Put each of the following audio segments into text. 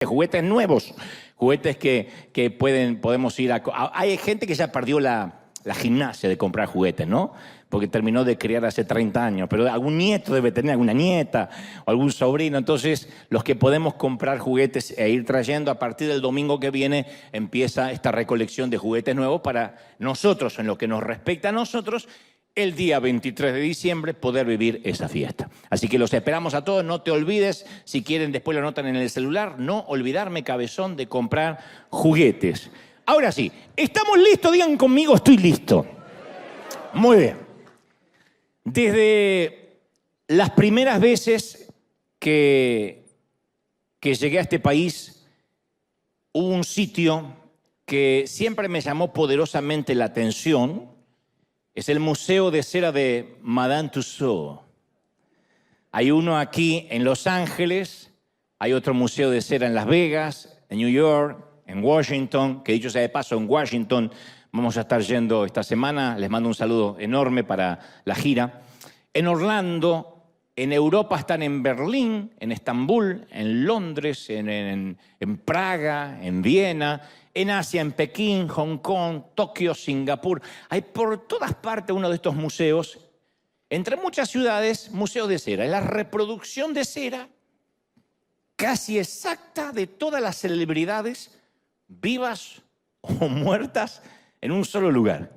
juguetes nuevos, juguetes que podemos ir a... Hay gente que ya perdió la gimnasia de comprar juguetes, ¿no? Porque terminó de criar hace 30 años, pero algún nieto debe tener, alguna nieta o algún sobrino. Entonces, los que podemos comprar juguetes e ir trayendo, a partir del domingo que viene empieza esta recolección de juguetes nuevos para nosotros, en lo que nos respecta a nosotros, el día 23 de diciembre poder vivir esa fiesta. Así que los esperamos a todos. No te olvides, si quieren después lo anotan en el celular, no olvidarme, cabezón, de comprar juguetes. Ahora sí, ¿estamos listos? Digan conmigo, estoy listo. Muy bien. Desde las primeras veces que llegué a este país, hubo un sitio que siempre me llamó poderosamente la atención. Es el Museo de Cera de Madame Tussauds. Hay uno aquí en Los Ángeles, hay otro museo de cera en Las Vegas, en New York, en Washington, que dicho sea de paso, en Washington vamos a estar yendo esta semana. Les mando un saludo enorme para la gira. En Orlando, en Europa están en Berlín, en Estambul, en Londres, en Praga, en Viena. En Asia, en Pekín, Hong Kong, Tokio, Singapur. Hay por todas partes uno de estos museos. Entre muchas ciudades, museos de cera. Es la reproducción de cera casi exacta de todas las celebridades vivas o muertas en un solo lugar.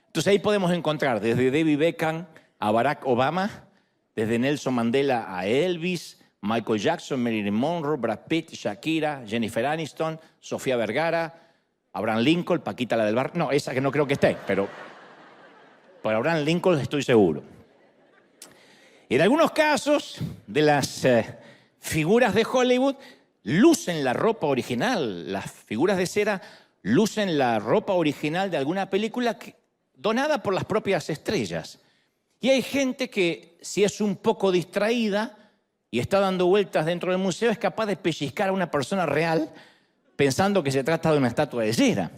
Entonces ahí podemos encontrar desde David Beckham a Barack Obama, desde Nelson Mandela a Elvis, Michael Jackson, Marilyn Monroe, Brad Pitt, Shakira, Jennifer Aniston, Sofía Vergara, Abraham Lincoln, Paquita la del Bar. No, esa que no creo que esté, pero por Abraham Lincoln estoy seguro. En algunos casos de las figuras de Hollywood lucen la ropa original. Las figuras de cera lucen la ropa original de alguna película donada por las propias estrellas. Y hay gente que, si es un poco distraída y está dando vueltas dentro del museo, es capaz de pellizcar a una persona real pensando que se trata de una estatua de cera.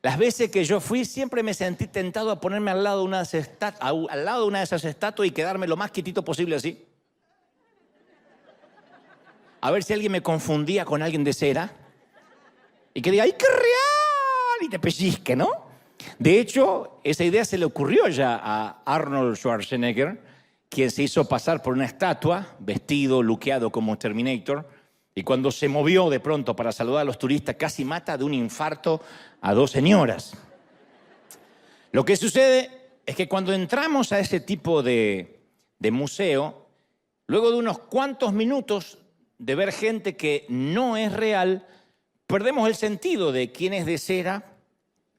Las veces que yo fui, siempre me sentí tentado a ponerme al lado de una de esas estatuas y quedarme lo más quietito posible así. A ver si alguien me confundía con alguien de cera y que diga, ¡ay, qué real! Y te pellizque, ¿no? De hecho, esa idea se le ocurrió ya a Arnold Schwarzenegger, quien se hizo pasar por una estatua, vestido, luqueado como Terminator, y cuando se movió de pronto para saludar a los turistas, casi mata de un infarto a dos señoras. Lo que sucede es que cuando entramos a ese tipo de museo, luego de unos cuantos minutos de ver gente que no es real, perdemos el sentido de quién es de cera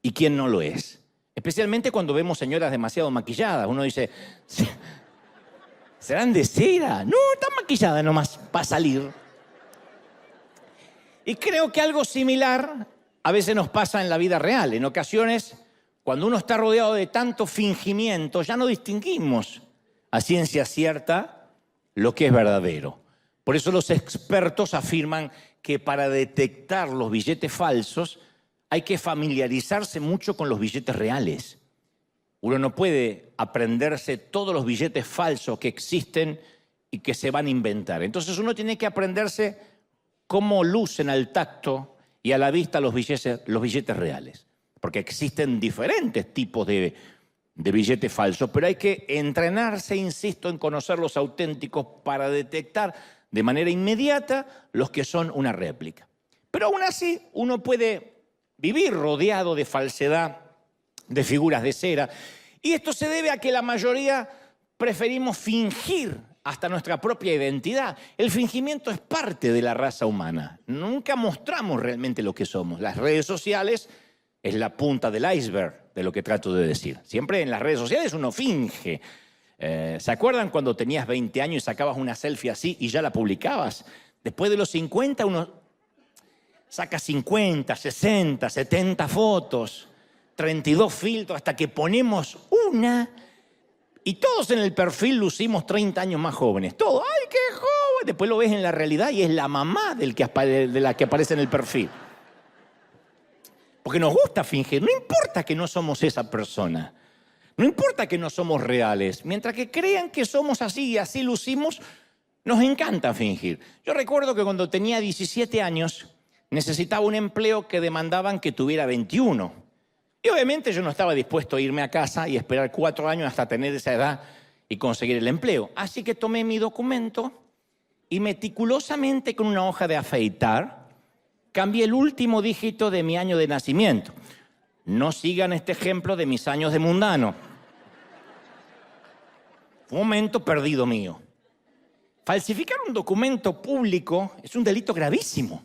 y quién no lo es. Especialmente cuando vemos señoras demasiado maquilladas. Uno dice, ¿serán de cera? No, están maquilladas nomás para salir. Y creo que algo similar a veces nos pasa en la vida real. En ocasiones, cuando uno está rodeado de tanto fingimiento, ya no distinguimos a ciencia cierta lo que es verdadero. Por eso los expertos afirman que para detectar los billetes falsos hay que familiarizarse mucho con los billetes reales. Uno no puede aprenderse todos los billetes falsos que existen y que se van a inventar. Entonces uno tiene que aprenderse cómo lucen al tacto y a la vista los billetes reales. Porque existen diferentes tipos de billetes falsos, pero hay que entrenarse, insisto, en conocer los auténticos para detectar de manera inmediata los que son una réplica. Pero aún así, uno puede vivir rodeado de falsedad, de figuras de cera, y esto se debe a que la mayoría preferimos fingir hasta nuestra propia identidad. El fingimiento es parte de la raza humana. Nunca mostramos realmente lo que somos. Las redes sociales es la punta del iceberg de lo que trato de decir. Siempre en las redes sociales uno finge. ¿Se acuerdan cuando tenías 20 años y sacabas una selfie así y ya la publicabas? Después de los 50 uno saca 50, 60, 70 fotos, 32 filtros, hasta que ponemos una. Y todos en el perfil lucimos 30 años más jóvenes. Todos, ¡ay, qué joven! Después lo ves en la realidad y es la mamá de la que aparece en el perfil. Porque nos gusta fingir. No importa que no somos esa persona. No importa que no somos reales. Mientras que crean que somos así y así lucimos, nos encanta fingir. Yo recuerdo que cuando tenía 17 años necesitaba un empleo que demandaban que tuviera 21. Y obviamente yo no estaba dispuesto a irme a casa y esperar 4 años hasta tener esa edad y conseguir el empleo. Así que tomé mi documento y meticulosamente con una hoja de afeitar cambié el último dígito de mi año de nacimiento. No sigan este ejemplo de mis años de mundano. Fue un momento perdido mío. Falsificar un documento público es un delito gravísimo.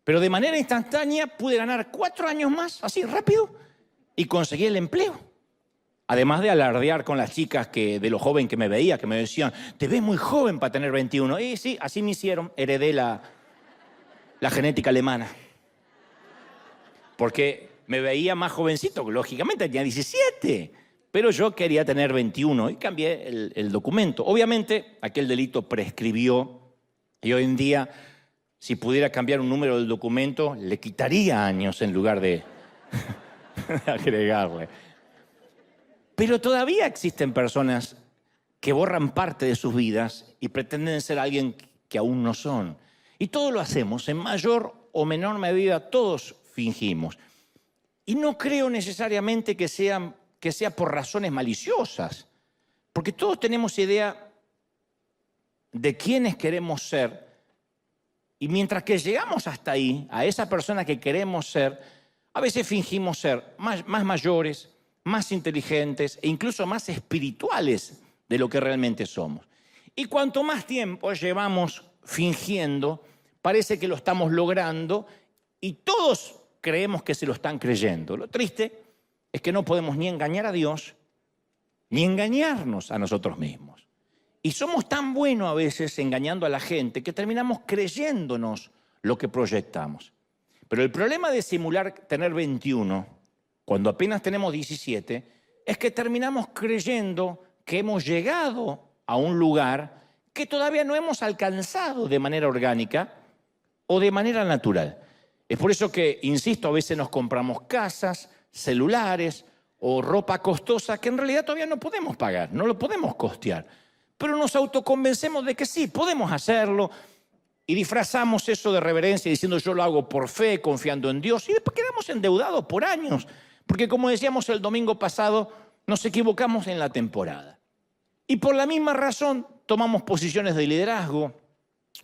Pero de manera instantánea pude ganar 4 años más, así rápido, y conseguí el empleo. Además de alardear con las chicas de lo joven que me veía, que me decían, te ves muy joven para tener 21. Y sí, así me hicieron, heredé la genética alemana. Porque me veía más jovencito, lógicamente tenía 17. Pero yo quería tener 21 y cambié el documento. Obviamente, aquel delito prescribió y hoy en día, si pudiera cambiar un número del documento, le quitaría años en lugar de agregarle. Pero todavía existen personas que borran parte de sus vidas y pretenden ser alguien que aún no son. Y todos lo hacemos, en mayor o menor medida, todos fingimos. Y no creo necesariamente que sea por razones maliciosas, porque todos tenemos idea de quiénes queremos ser, y mientras que llegamos hasta ahí, a esa persona que queremos ser, a veces fingimos ser más mayores, más inteligentes e incluso más espirituales de lo que realmente somos. Y cuanto más tiempo llevamos fingiendo, parece que lo estamos logrando y todos creemos que se lo están creyendo. Lo triste es que no podemos ni engañar a Dios, ni engañarnos a nosotros mismos. Y somos tan buenos a veces engañando a la gente que terminamos creyéndonos lo que proyectamos. Pero el problema de simular tener 21, cuando apenas tenemos 17, es que terminamos creyendo que hemos llegado a un lugar que todavía no hemos alcanzado de manera orgánica o de manera natural. Es por eso que, insisto, a veces nos compramos casas, celulares o ropa costosa que en realidad todavía no podemos pagar, no lo podemos costear. Pero nos autoconvencemos de que sí, podemos hacerlo y disfrazamos eso de reverencia diciendo yo lo hago por fe, confiando en Dios y después quedamos endeudados por años. Porque como decíamos el domingo pasado, nos equivocamos en la temporada. Y por la misma razón tomamos posiciones de liderazgo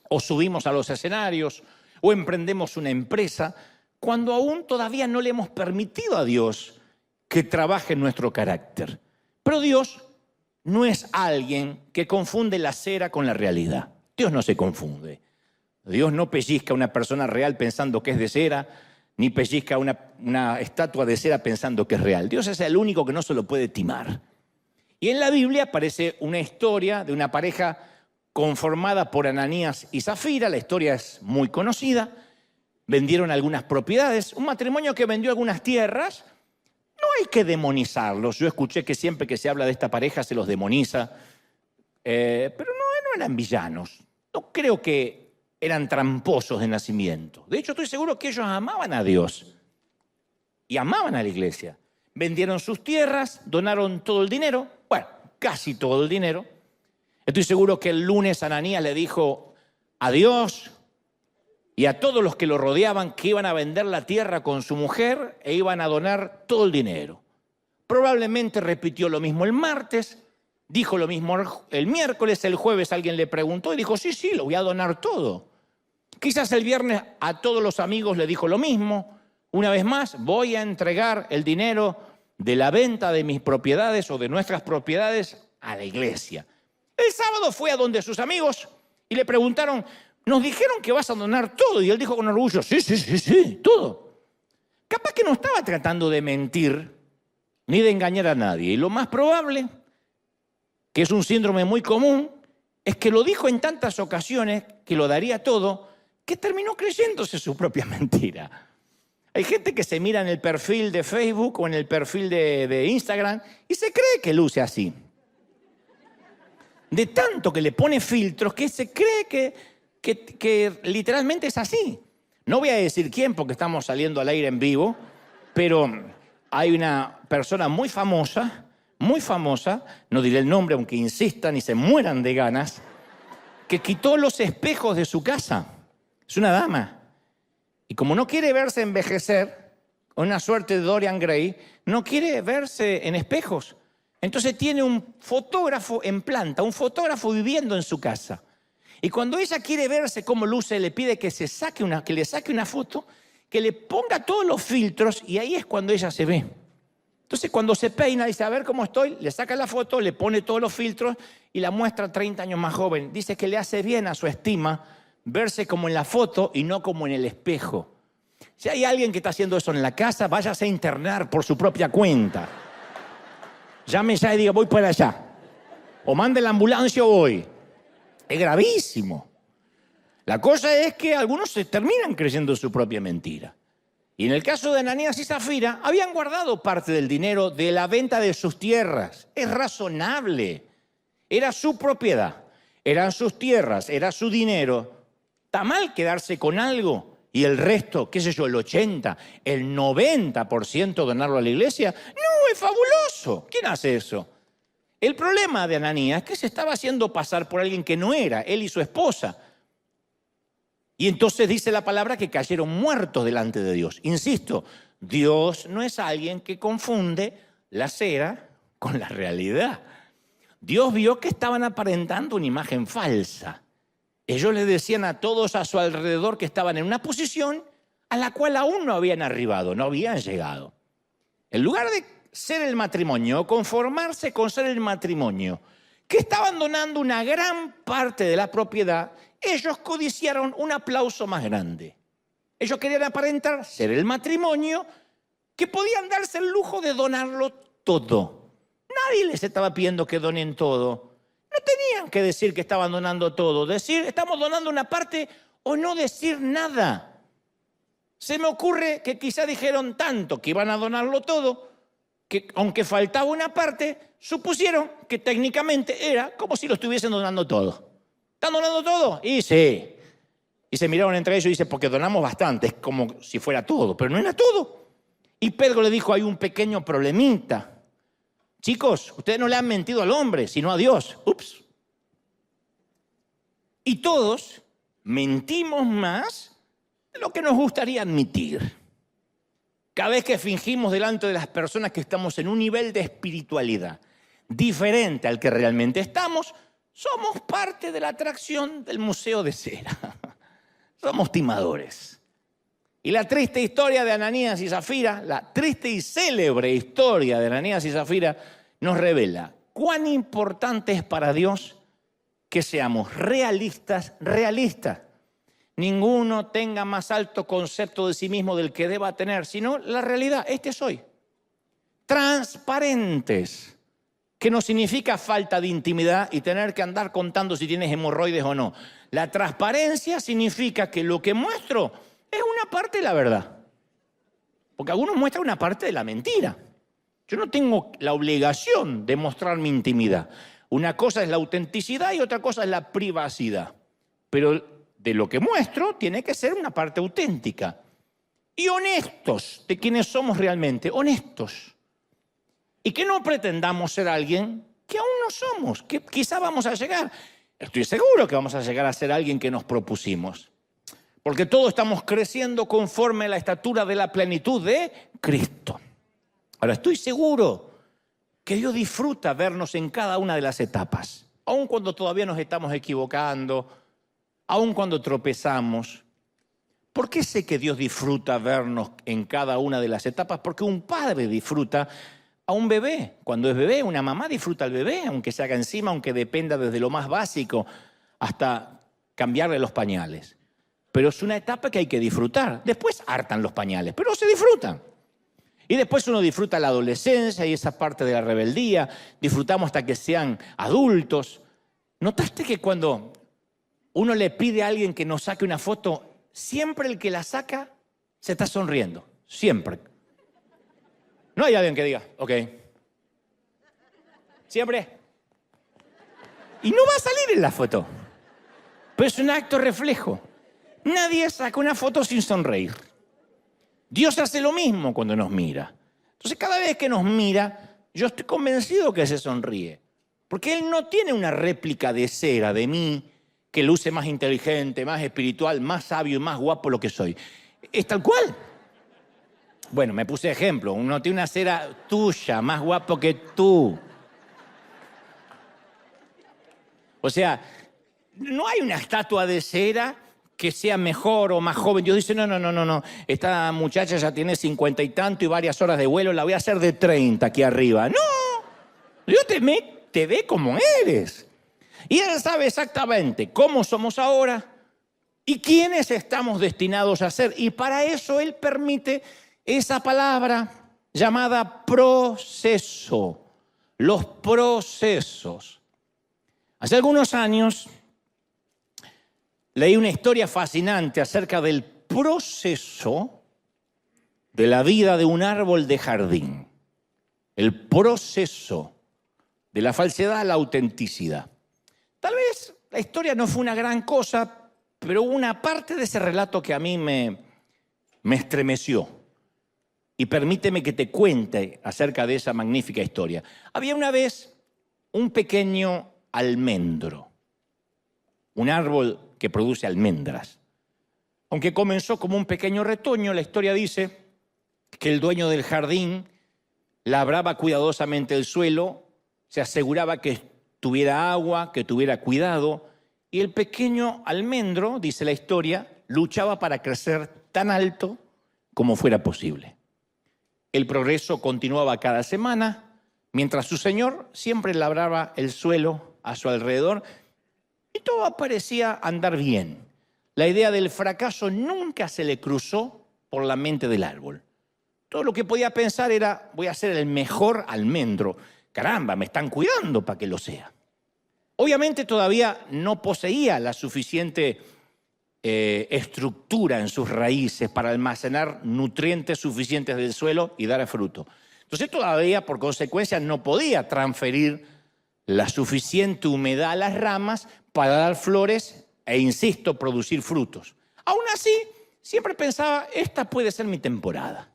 o subimos a los escenarios o emprendemos una empresa cuando aún todavía no le hemos permitido a Dios que trabaje en nuestro carácter. Pero Dios no es alguien que confunde la cera con la realidad. Dios no se confunde. Dios no pellizca a una persona real pensando que es de cera, ni pellizca a una estatua de cera pensando que es real. Dios es el único que no se lo puede timar. Y en la Biblia aparece una historia de una pareja conformada por Ananías y Zafira. La historia es muy conocida. Vendieron algunas propiedades. Un matrimonio que vendió algunas tierras. No hay que demonizarlos. Yo escuché que siempre que se habla de esta pareja se los demoniza. Pero no eran villanos. No creo que eran tramposos de nacimiento. De hecho, estoy seguro que ellos amaban a Dios y amaban a la iglesia. Vendieron sus tierras, donaron todo el dinero, bueno, casi todo el dinero. Estoy seguro que el lunes Ananías le dijo a Dios y a todos los que lo rodeaban que iban a vender la tierra con su mujer e iban a donar todo el dinero. Probablemente repitió lo mismo el martes, dijo lo mismo el miércoles, el jueves alguien le preguntó y dijo, sí, lo voy a donar todo. Quizás el viernes a todos los amigos le dijo lo mismo. Una vez más, voy a entregar el dinero de la venta de mis propiedades o de nuestras propiedades a la iglesia. El sábado fue a donde sus amigos y le preguntaron, nos dijeron que vas a donar todo. Y él dijo con orgullo, sí, todo. Capaz que no estaba tratando de mentir ni de engañar a nadie. Y lo más probable, que es un síndrome muy común, es que lo dijo en tantas ocasiones que lo daría todo, que terminó creyéndose su propia mentira. Hay gente que se mira en el perfil de Facebook o en el perfil de Instagram y se cree que luce así. De tanto que le pone filtros que se cree que literalmente es así. No voy a decir quién porque estamos saliendo al aire en vivo, pero hay una persona muy famosa, no diré el nombre aunque insistan y se mueran de ganas, que quitó los espejos de su casa. Es una dama. Y como no quiere verse envejecer, una suerte de Dorian Gray, no quiere verse en espejos. Entonces tiene un fotógrafo en planta, un fotógrafo viviendo en su casa. Y cuando ella quiere verse cómo luce, le pide que le saque una foto, que le ponga todos los filtros, y ahí es cuando ella se ve. Entonces cuando se peina, dice, a ver cómo estoy, le saca la foto, le pone todos los filtros y la muestra 30 años más joven. Dice que le hace bien a su estima verse como en la foto y no como en el espejo. Si hay alguien que está haciendo eso en la casa, váyase a internar por su propia cuenta. Llame ya y diga, voy para allá. O mande la ambulancia o voy. Es gravísimo. La cosa es que algunos se terminan creyendo su propia mentira. Y en el caso de Ananías y Zafira, habían guardado parte del dinero de la venta de sus tierras. Es razonable. Era su propiedad, eran sus tierras, era su dinero. ¿Está mal quedarse con algo y el resto, qué sé yo, el 80, el 90% donarlo a la iglesia? No, es fabuloso. ¿Quién hace eso? El problema de Ananías es que se estaba haciendo pasar por alguien que no era, él y su esposa. Y entonces dice la palabra que cayeron muertos delante de Dios. Insisto, Dios no es alguien que confunde la cera con la realidad. Dios vio que estaban aparentando una imagen falsa. Ellos le decían a todos a su alrededor que estaban en una posición a la cual aún no habían arribado, no habían llegado. En lugar de ser el matrimonio, conformarse con ser el matrimonio, que estaban donando una gran parte de la propiedad, ellos codiciaron un aplauso más grande. Ellos querían aparentar ser el matrimonio que podían darse el lujo de donarlo todo. Nadie les estaba pidiendo que donen todo. No tenían que decir que estaban donando todo. Decir, estamos donando una parte o no decir nada. Se me ocurre que quizá dijeron tanto que iban a donarlo todo, que aunque faltaba una parte, supusieron que técnicamente era como si lo estuviesen donando todo. ¿Están donando todo? Y sí. Y se miraron entre ellos y dicen, porque donamos bastante, es como si fuera todo, pero no era todo. Y Pedro le dijo, hay un pequeño problemita. Chicos, ustedes no le han mentido al hombre, sino a Dios. Ups. Y todos mentimos más de lo que nos gustaría admitir. Cada vez que fingimos delante de las personas que estamos en un nivel de espiritualidad diferente al que realmente estamos, somos parte de la atracción del Museo de Cera. Somos timadores. Y la triste historia de Ananías y Zafira, la triste y célebre historia de Ananías y Zafira, nos revela cuán importante es para Dios que seamos realistas. Ninguno tenga más alto concepto de sí mismo del que deba tener, sino la realidad, este soy. Transparentes, que no significa falta de intimidad y tener que andar contando si tienes hemorroides o no. La transparencia significa que lo que muestro es una parte de la verdad. Porque algunos muestran una parte de la mentira. Yo no tengo la obligación de mostrar mi intimidad. Una cosa es la autenticidad y otra cosa es la privacidad. Pero de lo que muestro tiene que ser una parte auténtica. Y honestos de quienes somos realmente, honestos. Y que no pretendamos ser alguien que aún no somos, que quizá vamos a llegar. Estoy seguro que vamos a llegar a ser alguien que nos propusimos. Porque todos estamos creciendo conforme a la estatura de la plenitud de Cristo. Ahora, estoy seguro que Dios disfruta vernos en cada una de las etapas. Aun cuando todavía nos estamos equivocando, aun cuando tropezamos. ¿Por qué sé que Dios disfruta vernos en cada una de las etapas? Porque un padre disfruta a un bebé. Cuando es bebé, una mamá disfruta al bebé, aunque se haga encima, aunque dependa desde lo más básico hasta cambiarle los pañales. Pero es una etapa que hay que disfrutar. Después hartan los pañales, pero se disfrutan. Y después uno disfruta la adolescencia y esa parte de la rebeldía. Disfrutamos hasta que sean adultos. ¿Notaste que cuando uno le pide a alguien que nos saque una foto, siempre el que la saca se está sonriendo? Siempre. No hay alguien que diga, ok. Siempre. Y no va a salir en la foto. Pero es un acto reflejo. Nadie saca una foto sin sonreír. Dios hace lo mismo cuando nos mira. Entonces, cada vez que nos mira, yo estoy convencido que se sonríe. Porque Él no tiene una réplica de cera de mí que luce más inteligente, más espiritual, más sabio y más guapo lo que soy. Es tal cual. Bueno, me puse ejemplo. Uno tiene una cera tuya, más guapo que tú. O sea, no hay una estatua de cera que sea mejor o más joven. Dios dice, no. Esta muchacha ya tiene 50 y tanto y varias horas de vuelo, la voy a hacer de 30 aquí arriba. No, Dios te ve como eres. Y Él sabe exactamente cómo somos ahora y quiénes estamos destinados a ser. Y para eso Él permite esa palabra llamada proceso. Los procesos. Hace algunos años leí una historia fascinante acerca del proceso de la vida de un árbol de jardín. El proceso de la falsedad a la autenticidad. Tal vez la historia no fue una gran cosa, pero hubo una parte de ese relato que a mí me estremeció. Y permíteme que te cuente acerca de esa magnífica historia. Había una vez un pequeño almendro, un árbol que produce almendras. Aunque comenzó como un pequeño retoño, la historia dice que el dueño del jardín labraba cuidadosamente el suelo, se aseguraba que tuviera agua, que tuviera cuidado, y el pequeño almendro, dice la historia, luchaba para crecer tan alto como fuera posible. El progreso continuaba cada semana, mientras su señor siempre labraba el suelo a su alrededor y todo parecía andar bien. La idea del fracaso nunca se le cruzó por la mente del árbol. Todo lo que podía pensar era, voy a ser el mejor almendro. Caramba, me están cuidando para que lo sea. Obviamente todavía no poseía la suficiente estructura en sus raíces para almacenar nutrientes suficientes del suelo y dar fruto. Entonces todavía, por consecuencia, no podía transferir la suficiente humedad a las ramas para dar flores e, insisto, producir frutos. Aún así, siempre pensaba, esta puede ser mi temporada.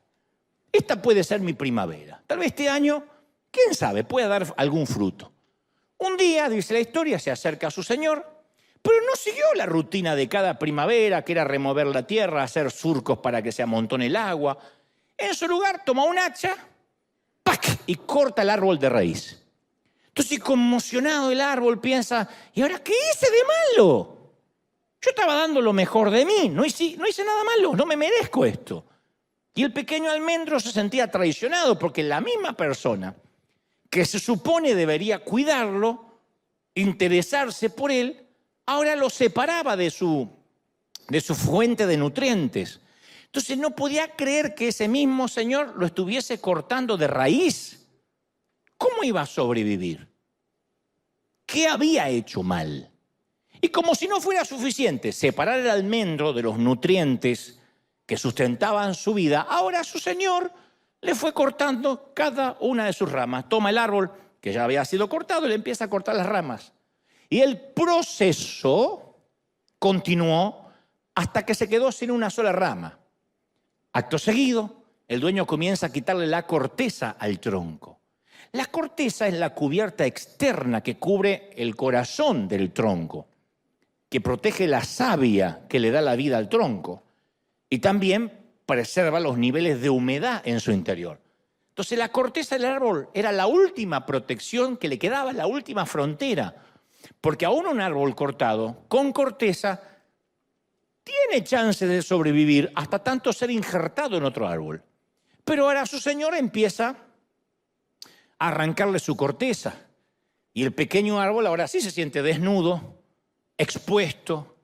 Esta puede ser mi primavera. Tal vez este año, quién sabe, pueda dar algún fruto. Un día, dice la historia, se acerca a su señor, pero no siguió la rutina de cada primavera, que era remover la tierra, hacer surcos para que se amontone el agua. En su lugar, toma un hacha, ¡pac!, y corta el árbol de raíz. Entonces, conmocionado el árbol piensa, ¿y ahora qué hice de malo? Yo estaba dando lo mejor de mí, no hice nada malo, no me merezco esto. Y el pequeño almendro se sentía traicionado porque la misma persona que se supone debería cuidarlo, interesarse por él, ahora lo separaba de su fuente de nutrientes. Entonces no podía creer que ese mismo señor lo estuviese cortando de raíz. ¿Cómo iba a sobrevivir? ¿Qué había hecho mal? Y como si no fuera suficiente separar el almendro de los nutrientes que sustentaban su vida, ahora su señor le fue cortando cada una de sus ramas. Toma el árbol que ya había sido cortado y le empieza a cortar las ramas. Y el proceso continuó hasta que se quedó sin una sola rama. Acto seguido, el dueño comienza a quitarle la corteza al tronco. La corteza es la cubierta externa que cubre el corazón del tronco, que protege la savia que le da la vida al tronco y también preserva los niveles de humedad en su interior. Entonces la corteza del árbol era la última protección que le quedaba, la última frontera, porque aún un árbol cortado con corteza tiene chance de sobrevivir hasta tanto ser injertado en otro árbol. Pero ahora su señor empieza a arrancarle su corteza y el pequeño árbol ahora sí se siente desnudo, expuesto.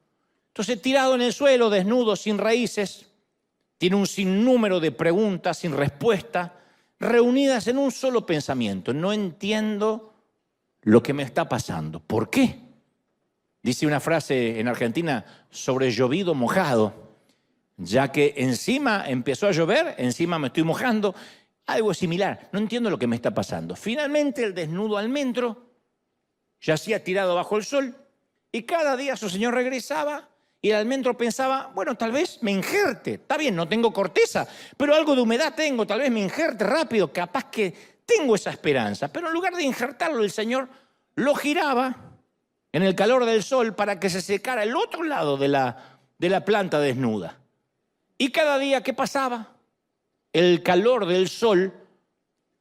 Entonces tirado en el suelo, desnudo, sin raíces, tiene un sinnúmero de preguntas sin respuesta, reunidas en un solo pensamiento. No entiendo lo que me está pasando. ¿Por qué? Dice una frase en Argentina, sobre llovido mojado, ya que encima empezó a llover, encima me estoy mojando, algo similar. No entiendo lo que me está pasando. Finalmente el desnudo almendro yacía tirado bajo el sol y cada día su señor regresaba y el almendro pensaba, bueno, tal vez me injerte. Está bien, no tengo corteza, pero algo de humedad tengo, tal vez me injerte rápido, capaz que tengo esa esperanza. Pero en lugar de injertarlo, el señor lo giraba en el calor del sol para que se secara el otro lado de la planta desnuda. Y cada día que pasaba, el calor del sol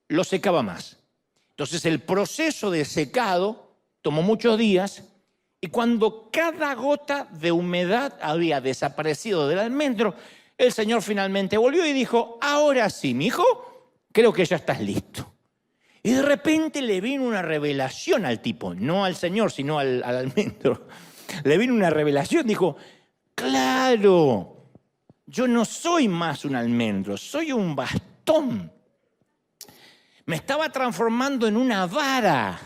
lo secaba más. Entonces el proceso de secado tomó muchos días y cuando cada gota de humedad había desaparecido del almendro, el Señor finalmente volvió y dijo, ahora sí, mi hijo, creo que ya estás listo. Y de repente le vino una revelación al tipo, no al Señor, sino al almendro. Le vino una revelación, dijo, claro, yo no soy más un almendro, soy un bastón. Me estaba transformando en una vara.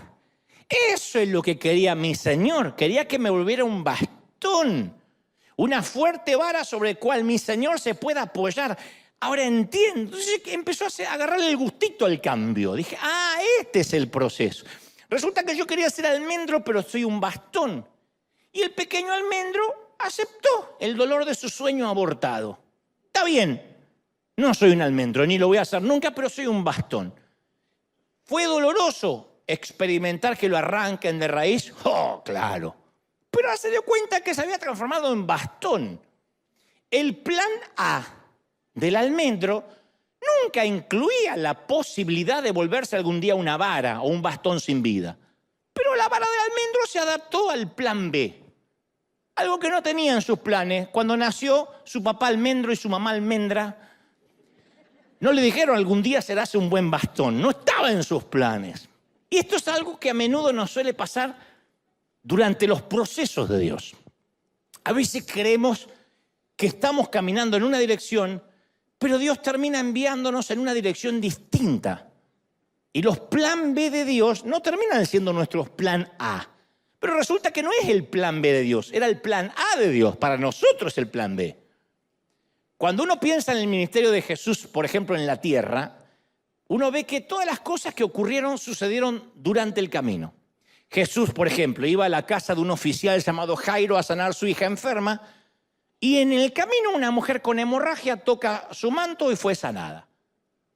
Eso es lo que quería mi Señor. Quería que me volviera un bastón. Una fuerte vara sobre la cual mi Señor se pueda apoyar. Ahora entiendo. Entonces empezó a agarrarle el gustito al cambio. Dije, este es el proceso. Resulta que yo quería ser almendro, pero soy un bastón. Y el pequeño almendro aceptó el dolor de su sueño abortado. Está bien, no soy un almendro, ni lo voy a hacer nunca, pero soy un bastón. ¿Fue doloroso experimentar que lo arranquen de raíz? ¡Oh, claro! Pero se dio cuenta que se había transformado en bastón. El plan A del almendro nunca incluía la posibilidad de volverse algún día una vara o un bastón sin vida. Pero la vara del almendro se adaptó al plan B. Algo que no tenía en sus planes. Cuando nació su papá almendro y su mamá almendra, no le dijeron algún día serás un buen bastón. No estaba en sus planes. Y esto es algo que a menudo nos suele pasar durante los procesos de Dios. A veces creemos que estamos caminando en una dirección, pero Dios termina enviándonos en una dirección distinta. Y los plan B de Dios no terminan siendo nuestros plan A. Pero resulta que no es el plan B de Dios, era el plan A de Dios. Para nosotros el plan B. Cuando uno piensa en el ministerio de Jesús, por ejemplo, en la tierra, uno ve que todas las cosas que ocurrieron sucedieron durante el camino. Jesús, por ejemplo, iba a la casa de un oficial llamado Jairo a sanar a su hija enferma y en el camino una mujer con hemorragia toca su manto y fue sanada.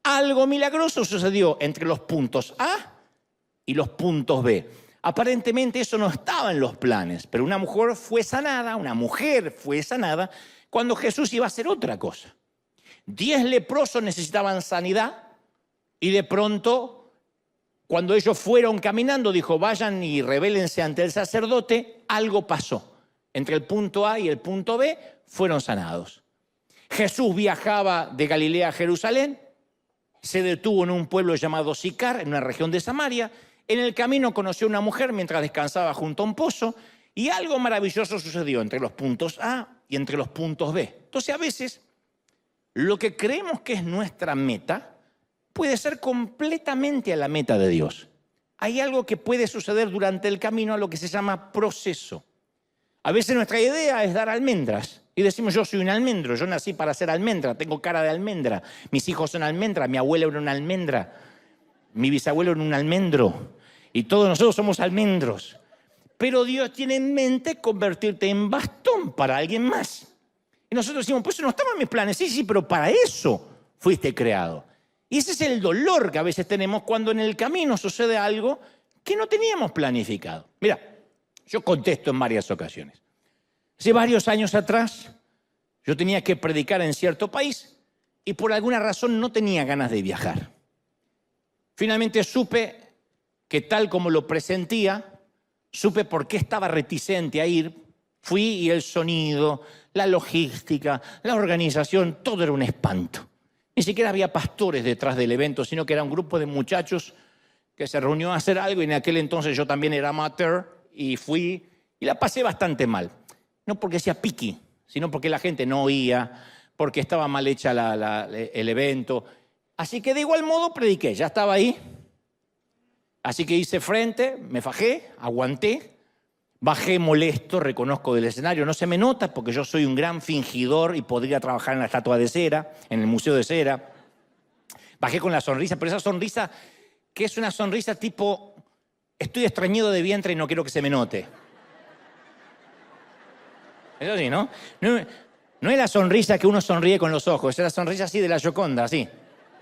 Algo milagroso sucedió entre los puntos A y los puntos B. Aparentemente eso no estaba en los planes, pero una mujer fue sanada cuando Jesús iba a hacer otra cosa. 10 leprosos necesitaban sanidad y de pronto, cuando ellos fueron caminando, dijo, vayan y rebélense ante el sacerdote, algo pasó. Entre el punto A y el punto B fueron sanados. Jesús viajaba de Galilea a Jerusalén, se detuvo en un pueblo llamado Sicar, en una región de Samaria. En el camino conoció a una mujer mientras descansaba junto a un pozo y algo maravilloso sucedió entre los puntos A y entre los puntos B. Entonces, a veces, lo que creemos que es nuestra meta puede ser completamente a la meta de Dios. Hay algo que puede suceder durante el camino a lo que se llama proceso. A veces nuestra idea es dar almendras y decimos, yo soy un almendro, yo nací para ser almendra, tengo cara de almendra, mis hijos son almendras, mi abuela era una almendra, mi bisabuelo era un almendro y todos nosotros somos almendros. Pero Dios tiene en mente convertirte en bastón para alguien más. Y nosotros decimos, pues eso no estaba en mis planes. Sí, pero para eso fuiste creado. Y ese es el dolor que a veces tenemos cuando en el camino sucede algo que no teníamos planificado. Mira, yo contesto en varias ocasiones. Hace varios años atrás, yo tenía que predicar en cierto país y por alguna razón no tenía ganas de viajar. Finalmente supe que tal como lo presentía, supe por qué estaba reticente a ir. Fui y el sonido, la logística, la organización, todo era un espanto. Ni siquiera había pastores detrás del evento, sino que era un grupo de muchachos que se reunió a hacer algo y en aquel entonces yo también era amateur y fui y la pasé bastante mal. No porque sea piqui, sino porque la gente no oía, porque estaba mal hecha el evento. Así que de igual modo prediqué, ya estaba ahí. Así que hice frente, me fajé, aguanté, bajé molesto, reconozco del escenario. No se me nota porque yo soy un gran fingidor y podría trabajar en la estatua de cera, en el museo de cera. Bajé con la sonrisa, pero esa sonrisa que es una sonrisa tipo, estoy estreñido de vientre y no quiero que se me note. Eso sí, ¿no? No es la sonrisa que uno sonríe con los ojos, es la sonrisa así de la Gioconda, así,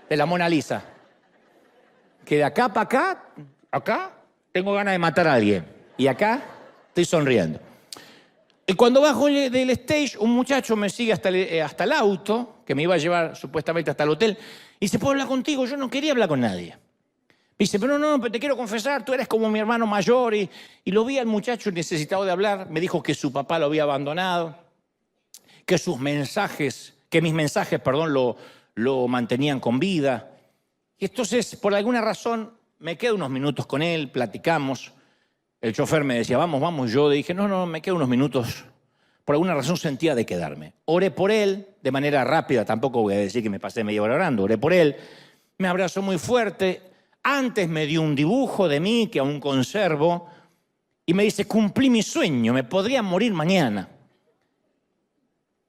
de la Mona Lisa. Que de acá para acá tengo ganas de matar a alguien. Y acá estoy sonriendo. Y cuando bajo del stage, un muchacho me sigue hasta el auto, que me iba a llevar supuestamente hasta el hotel, y dice, ¿puedo hablar contigo? Yo no quería hablar con nadie. Me dice, pero no, pero te quiero confesar, tú eres como mi hermano mayor. Y lo vi al muchacho necesitado de hablar. Me dijo que su papá lo había abandonado, que mis mensajes, lo mantenían con vida. Y entonces, por alguna razón, me quedo unos minutos con él, platicamos. El chofer me decía, vamos. Yo dije, no, me quedo unos minutos. Por alguna razón sentía de quedarme. Oré por él de manera rápida, tampoco voy a decir que me pasé media hora orando. Oré por él, me abrazó muy fuerte. Antes me dio un dibujo de mí que aún conservo y me dice, cumplí mi sueño, me podría morir mañana.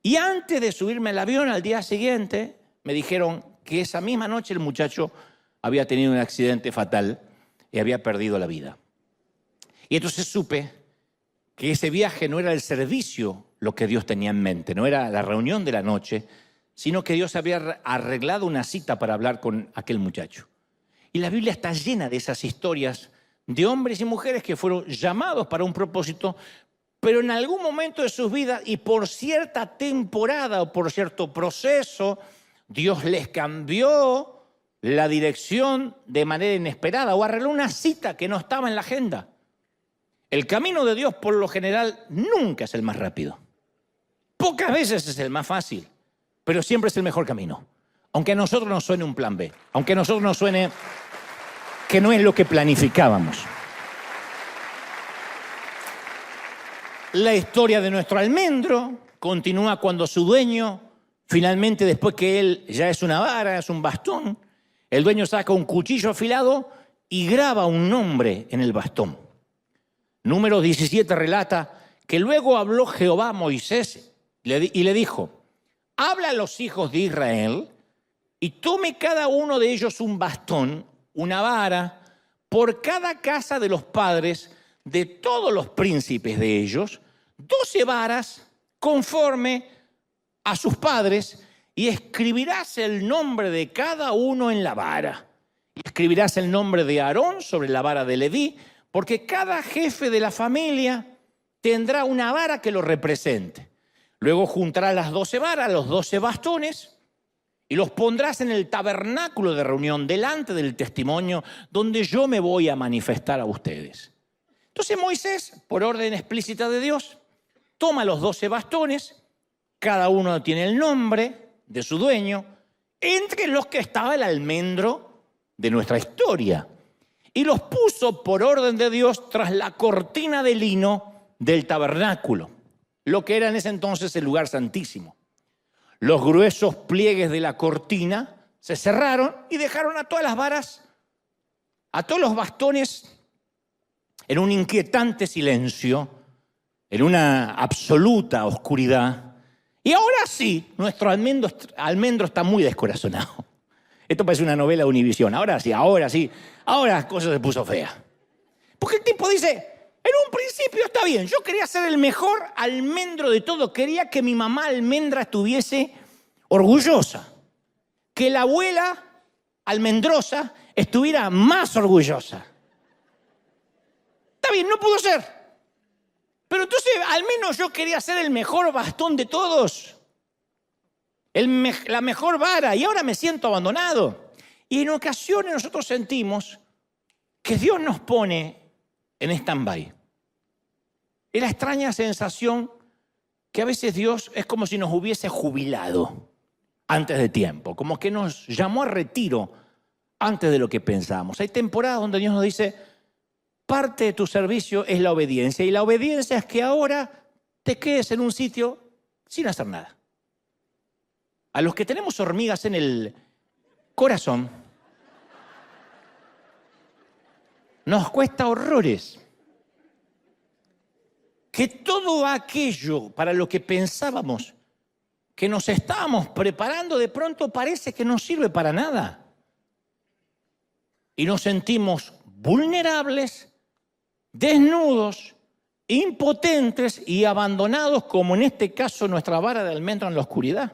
Y antes de subirme al avión al día siguiente, me dijeron que esa misma noche el muchacho había tenido un accidente fatal y había perdido la vida. Y entonces supe que ese viaje no era el servicio lo que Dios tenía en mente, no era la reunión de la noche, sino que Dios había arreglado una cita para hablar con aquel muchacho. Y la Biblia está llena de esas historias de hombres y mujeres que fueron llamados para un propósito, pero en algún momento de sus vidas y por cierta temporada o por cierto proceso, Dios les cambió la dirección de manera inesperada o arregló una cita que no estaba en la agenda. El camino de Dios, por lo general, nunca es el más rápido. Pocas veces es el más fácil, pero siempre es el mejor camino. Aunque a nosotros nos suene un plan B, aunque a nosotros nos suene que no es lo que planificábamos. La historia de nuestro almendro continúa cuando su dueño, finalmente, después que él ya es una vara, es un bastón, el dueño saca un cuchillo afilado y graba un nombre en el bastón. Números 17 relata que luego habló Jehová a Moisés y le dijo, habla a los hijos de Israel y tome cada uno de ellos un bastón, una vara, por cada casa de los padres de todos los príncipes de ellos, 12 varas conforme a sus padres, y escribirás el nombre de cada uno en la vara. Y escribirás el nombre de Aarón sobre la vara de Leví, porque cada jefe de la familia tendrá una vara que lo represente. Luego juntarás las 12 varas, los 12 bastones, y los pondrás en el tabernáculo de reunión delante del testimonio donde yo me voy a manifestar a ustedes. Entonces Moisés, por orden explícita de Dios, toma los 12 bastones, cada uno tiene el nombre de su dueño, entre los que estaba el almendro de nuestra historia, y los puso por orden de Dios tras la cortina de lino del tabernáculo, lo que era en ese entonces el lugar santísimo. Los gruesos pliegues de la cortina se cerraron y dejaron a todas las varas, a todos los bastones, en un inquietante silencio, en una absoluta oscuridad. Y ahora sí, nuestro almendro está muy descorazonado. Esto parece una novela de Univisión. Ahora sí, ahora la cosa se puso fea. Porque el tipo dice, en un principio está bien, yo quería ser el mejor almendro de todo, quería que mi mamá almendra estuviese orgullosa, que la abuela almendrosa estuviera más orgullosa. Está bien, no pudo ser. Pero entonces al menos yo quería ser el mejor bastón de todos, la mejor vara, y ahora me siento abandonado. Y en ocasiones nosotros sentimos que Dios nos pone en stand-by. Es la extraña sensación que a veces Dios es como si nos hubiese jubilado antes de tiempo, como que nos llamó a retiro antes de lo que pensábamos. Hay temporadas donde Dios nos dice, parte de tu servicio es la obediencia, y la obediencia es que ahora te quedes en un sitio sin hacer nada. A los que tenemos hormigas en el corazón, nos cuesta horrores que todo aquello para lo que pensábamos que nos estábamos preparando, de pronto parece que no sirve para nada. Y nos sentimos vulnerables, desnudos, impotentes y abandonados, como en este caso nuestra vara de almendro en la oscuridad.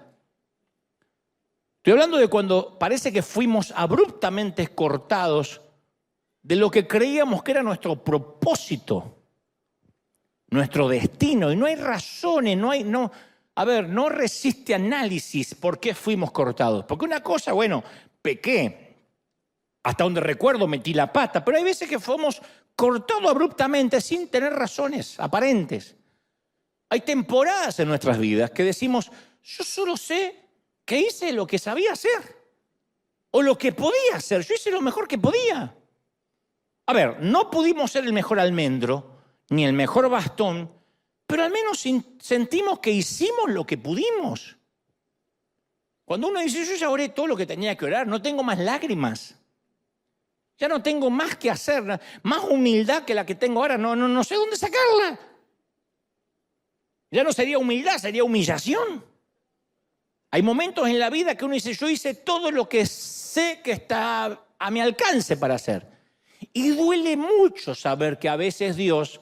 Estoy hablando de cuando parece que fuimos abruptamente cortados de lo que creíamos que era nuestro propósito. nuestro destino. Y no hay razones, no resiste análisis por qué fuimos cortados. Porque una cosa, bueno, pequé, hasta donde recuerdo metí la pata, pero hay veces que fuimos cortados abruptamente sin tener razones aparentes. Hay temporadas en nuestras vidas que decimos, yo solo sé que hice lo que sabía hacer o lo que podía hacer. Yo hice lo mejor que podía. A ver, no pudimos ser el mejor almendro ni el mejor bastón, pero al menos sentimos que hicimos lo que pudimos. Cuando uno dice, yo ya oré todo lo que tenía que orar, no tengo más lágrimas, ya no tengo más que hacer, más humildad que la que tengo ahora, no sé dónde sacarla. Ya no sería humildad, sería humillación. Hay momentos en la vida que uno dice, yo hice todo lo que sé que está a mi alcance para hacer. Y duele mucho saber que a veces Dios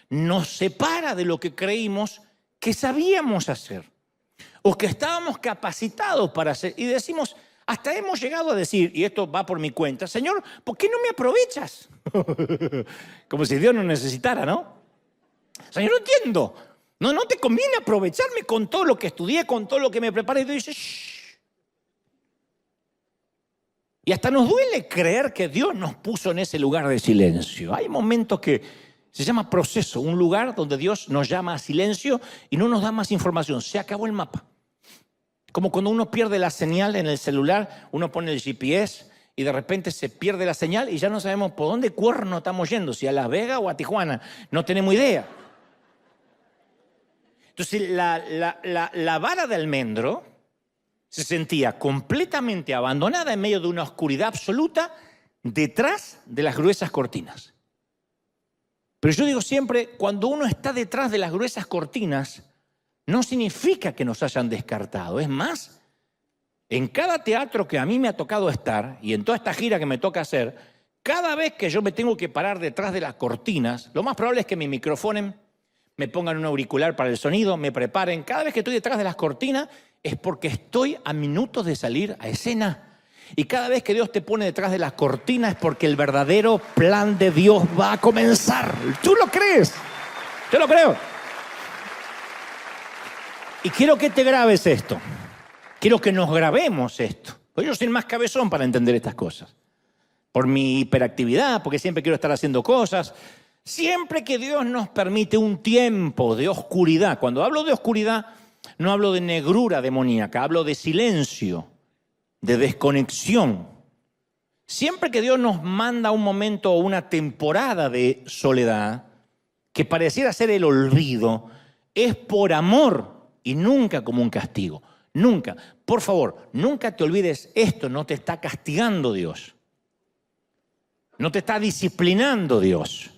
nos separa de lo que creímos que sabíamos hacer o que estábamos capacitados para hacer. Y decimos, hasta hemos llegado a decir, y esto va por mi cuenta, Señor, ¿por qué no me aprovechas? Como si Dios no necesitara, ¿no? Señor, no entiendo. No te conviene aprovecharme con todo lo que estudié, con todo lo que me preparé. Y Dios dice, shh. Y hasta nos duele creer que Dios nos puso en ese lugar de silencio. Hay momentos que se llama proceso, un lugar donde Dios nos llama a silencio y no nos da más información. Se acabó el mapa. Como cuando uno pierde la señal en el celular, uno pone el GPS y de repente se pierde la señal y ya no sabemos por dónde cuerno estamos yendo, si a Las Vegas o a Tijuana. No tenemos idea. Entonces la vara de almendro se sentía completamente abandonada en medio de una oscuridad absoluta detrás de las gruesas cortinas. Pero yo digo siempre, cuando uno está detrás de las gruesas cortinas, no significa que nos hayan descartado. Es más, en cada teatro que a mí me ha tocado estar y en toda esta gira que me toca hacer, cada vez que yo me tengo que parar detrás de las cortinas, lo más probable es que me microfonen, me pongan un auricular para el sonido, me preparen. Cada vez que estoy detrás de las cortinas es porque estoy a minutos de salir a escena. Y cada vez que Dios te pone detrás de las cortinas es porque el verdadero plan de Dios va a comenzar. ¿Tú lo crees? Yo lo creo. Y quiero que te grabes esto. Quiero que nos grabemos esto. Porque yo soy más cabezón para entender estas cosas. Por mi hiperactividad, porque siempre quiero estar haciendo cosas. Siempre que Dios nos permite un tiempo de oscuridad. Cuando hablo de oscuridad, no hablo de negrura demoníaca, hablo de silencio, de desconexión. Siempre que Dios nos manda un momento o una temporada de soledad, que pareciera ser el olvido, es por amor y nunca como un castigo. Nunca. Por favor, nunca te olvides esto, no te está castigando Dios. No te está disciplinando Dios.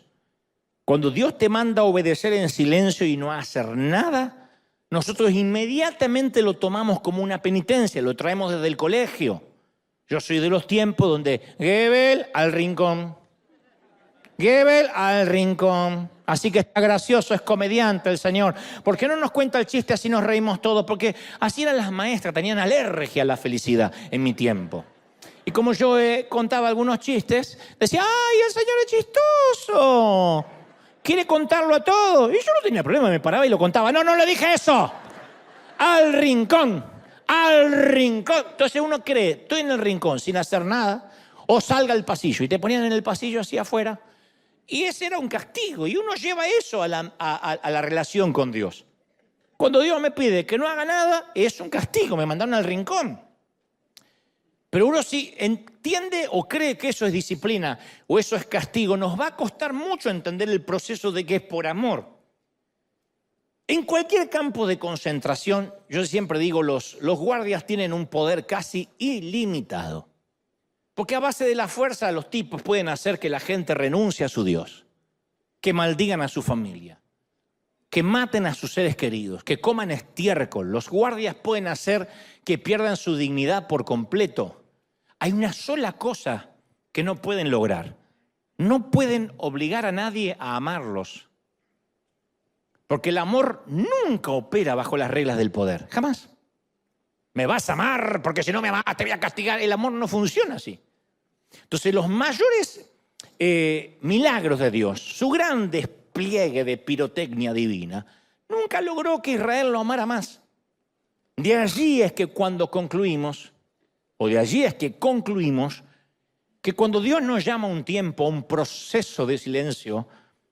Cuando Dios te manda a obedecer en silencio y no a hacer nada, nosotros inmediatamente lo tomamos como una penitencia, lo traemos desde el colegio. Yo soy de los tiempos donde Goebbels al rincón, Goebbels al rincón. Así que está gracioso, es comediante el Señor. ¿Por qué no nos cuenta el chiste así nos reímos todos? Porque así eran las maestras, tenían alergia a la felicidad en mi tiempo. Y como yo contaba algunos chistes, decía, ¡ay, el Señor es chistoso! Quiere contarlo a todos. Y yo no tenía problema, me paraba y lo contaba. No le dije eso. Al rincón, al rincón. Entonces uno cree, estoy en el rincón sin hacer nada, o salga al pasillo. Y te ponían en el pasillo así afuera. Y ese era un castigo. Y uno lleva eso a la relación con Dios. Cuando Dios me pide que no haga nada, es un castigo. Me mandaron al rincón. Pero uno si entiende o cree que eso es disciplina o eso es castigo, nos va a costar mucho entender el proceso de que es por amor. En cualquier campo de concentración, yo siempre digo, los guardias tienen un poder casi ilimitado. Porque a base de la fuerza los tipos pueden hacer que la gente renuncie a su Dios, que maldigan a su familia, que maten a sus seres queridos, que coman estiércol. Los guardias pueden hacer que pierdan su dignidad por completo. Hay una sola cosa que no pueden lograr. No pueden obligar a nadie a amarlos. Porque el amor nunca opera bajo las reglas del poder. Jamás. Me vas a amar porque si no me amas te voy a castigar. El amor no funciona así. Entonces los mayores milagros de Dios, su gran despliegue de pirotecnia divina, nunca logró que Israel lo amara más. De allí es que cuando concluimos, que cuando Dios nos llama a un tiempo, a un proceso de silencio,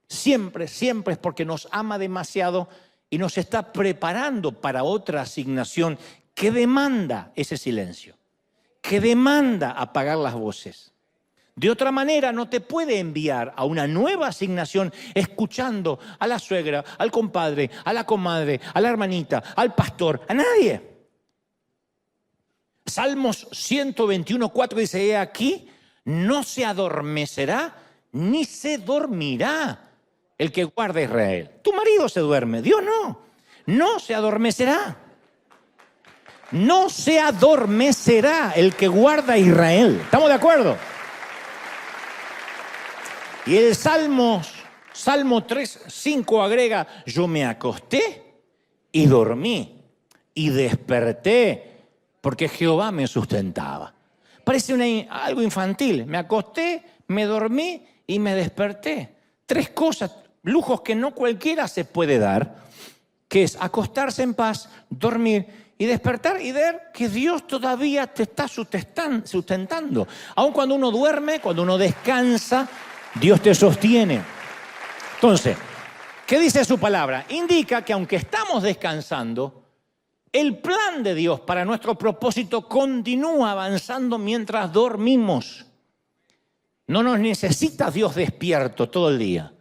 siempre es porque nos ama demasiado y nos está preparando para otra asignación que demanda ese silencio, que demanda apagar las voces. De otra manera no te puede enviar a una nueva asignación escuchando a la suegra, al compadre, a la comadre, a la hermanita, al pastor, a nadie. Salmos 121:4 dice, he aquí, no se adormecerá ni se dormirá el que guarda a Israel. Tu marido se duerme, Dios no se adormecerá. No se adormecerá el que guarda a Israel. ¿Estamos de acuerdo? Y el Salmo 3:5 agrega, yo me acosté y dormí y desperté porque Jehová me sustentaba. Parece algo infantil. Me acosté, me dormí y me desperté. 3 cosas, lujos que no cualquiera se puede dar, que es acostarse en paz, dormir y despertar y ver que Dios todavía te está sustentando. Aun cuando uno duerme, cuando uno descansa, Dios te sostiene. Entonces, ¿qué dice su palabra? Indica que aunque estamos descansando, el plan de Dios para nuestro propósito continúa avanzando mientras dormimos. No nos necesita Dios despierto todo el día.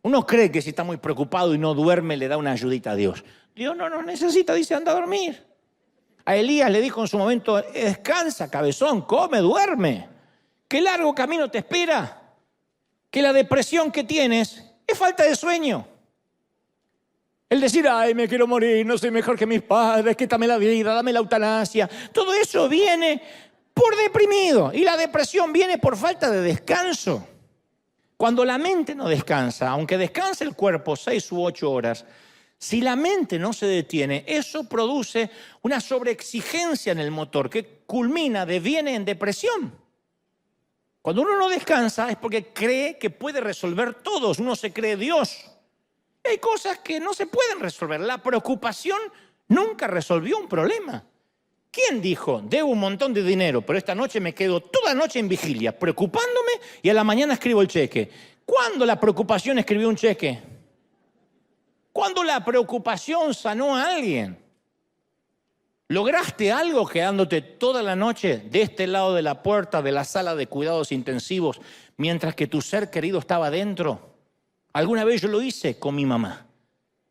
Uno cree que si está muy preocupado y no duerme le da una ayudita a Dios. Dios no nos necesita, dice anda a dormir. A Elías le dijo en su momento, descansa cabezón, come, duerme. Qué largo camino te espera. Que la depresión que tienes es falta de sueño. El decir, ay, me quiero morir, no soy mejor que mis padres, quítame la vida, dame la eutanasia. Todo eso viene por deprimido y la depresión viene por falta de descanso. Cuando la mente no descansa, aunque descanse el cuerpo 6 u 8 horas, si la mente no se detiene, eso produce una sobreexigencia en el motor que deviene en depresión. Cuando uno no descansa es porque cree que puede resolver todo, uno se cree Dios. Hay cosas que no se pueden resolver. La preocupación nunca resolvió un problema. ¿Quién dijo, debo un montón de dinero, pero esta noche me quedo toda la noche en vigilia, preocupándome y a la mañana escribo el cheque? ¿Cuándo la preocupación escribió un cheque? ¿Cuándo la preocupación sanó a alguien? ¿Lograste algo quedándote toda la noche de este lado de la puerta de la sala de cuidados intensivos mientras que tu ser querido estaba dentro? Alguna vez yo lo hice con mi mamá.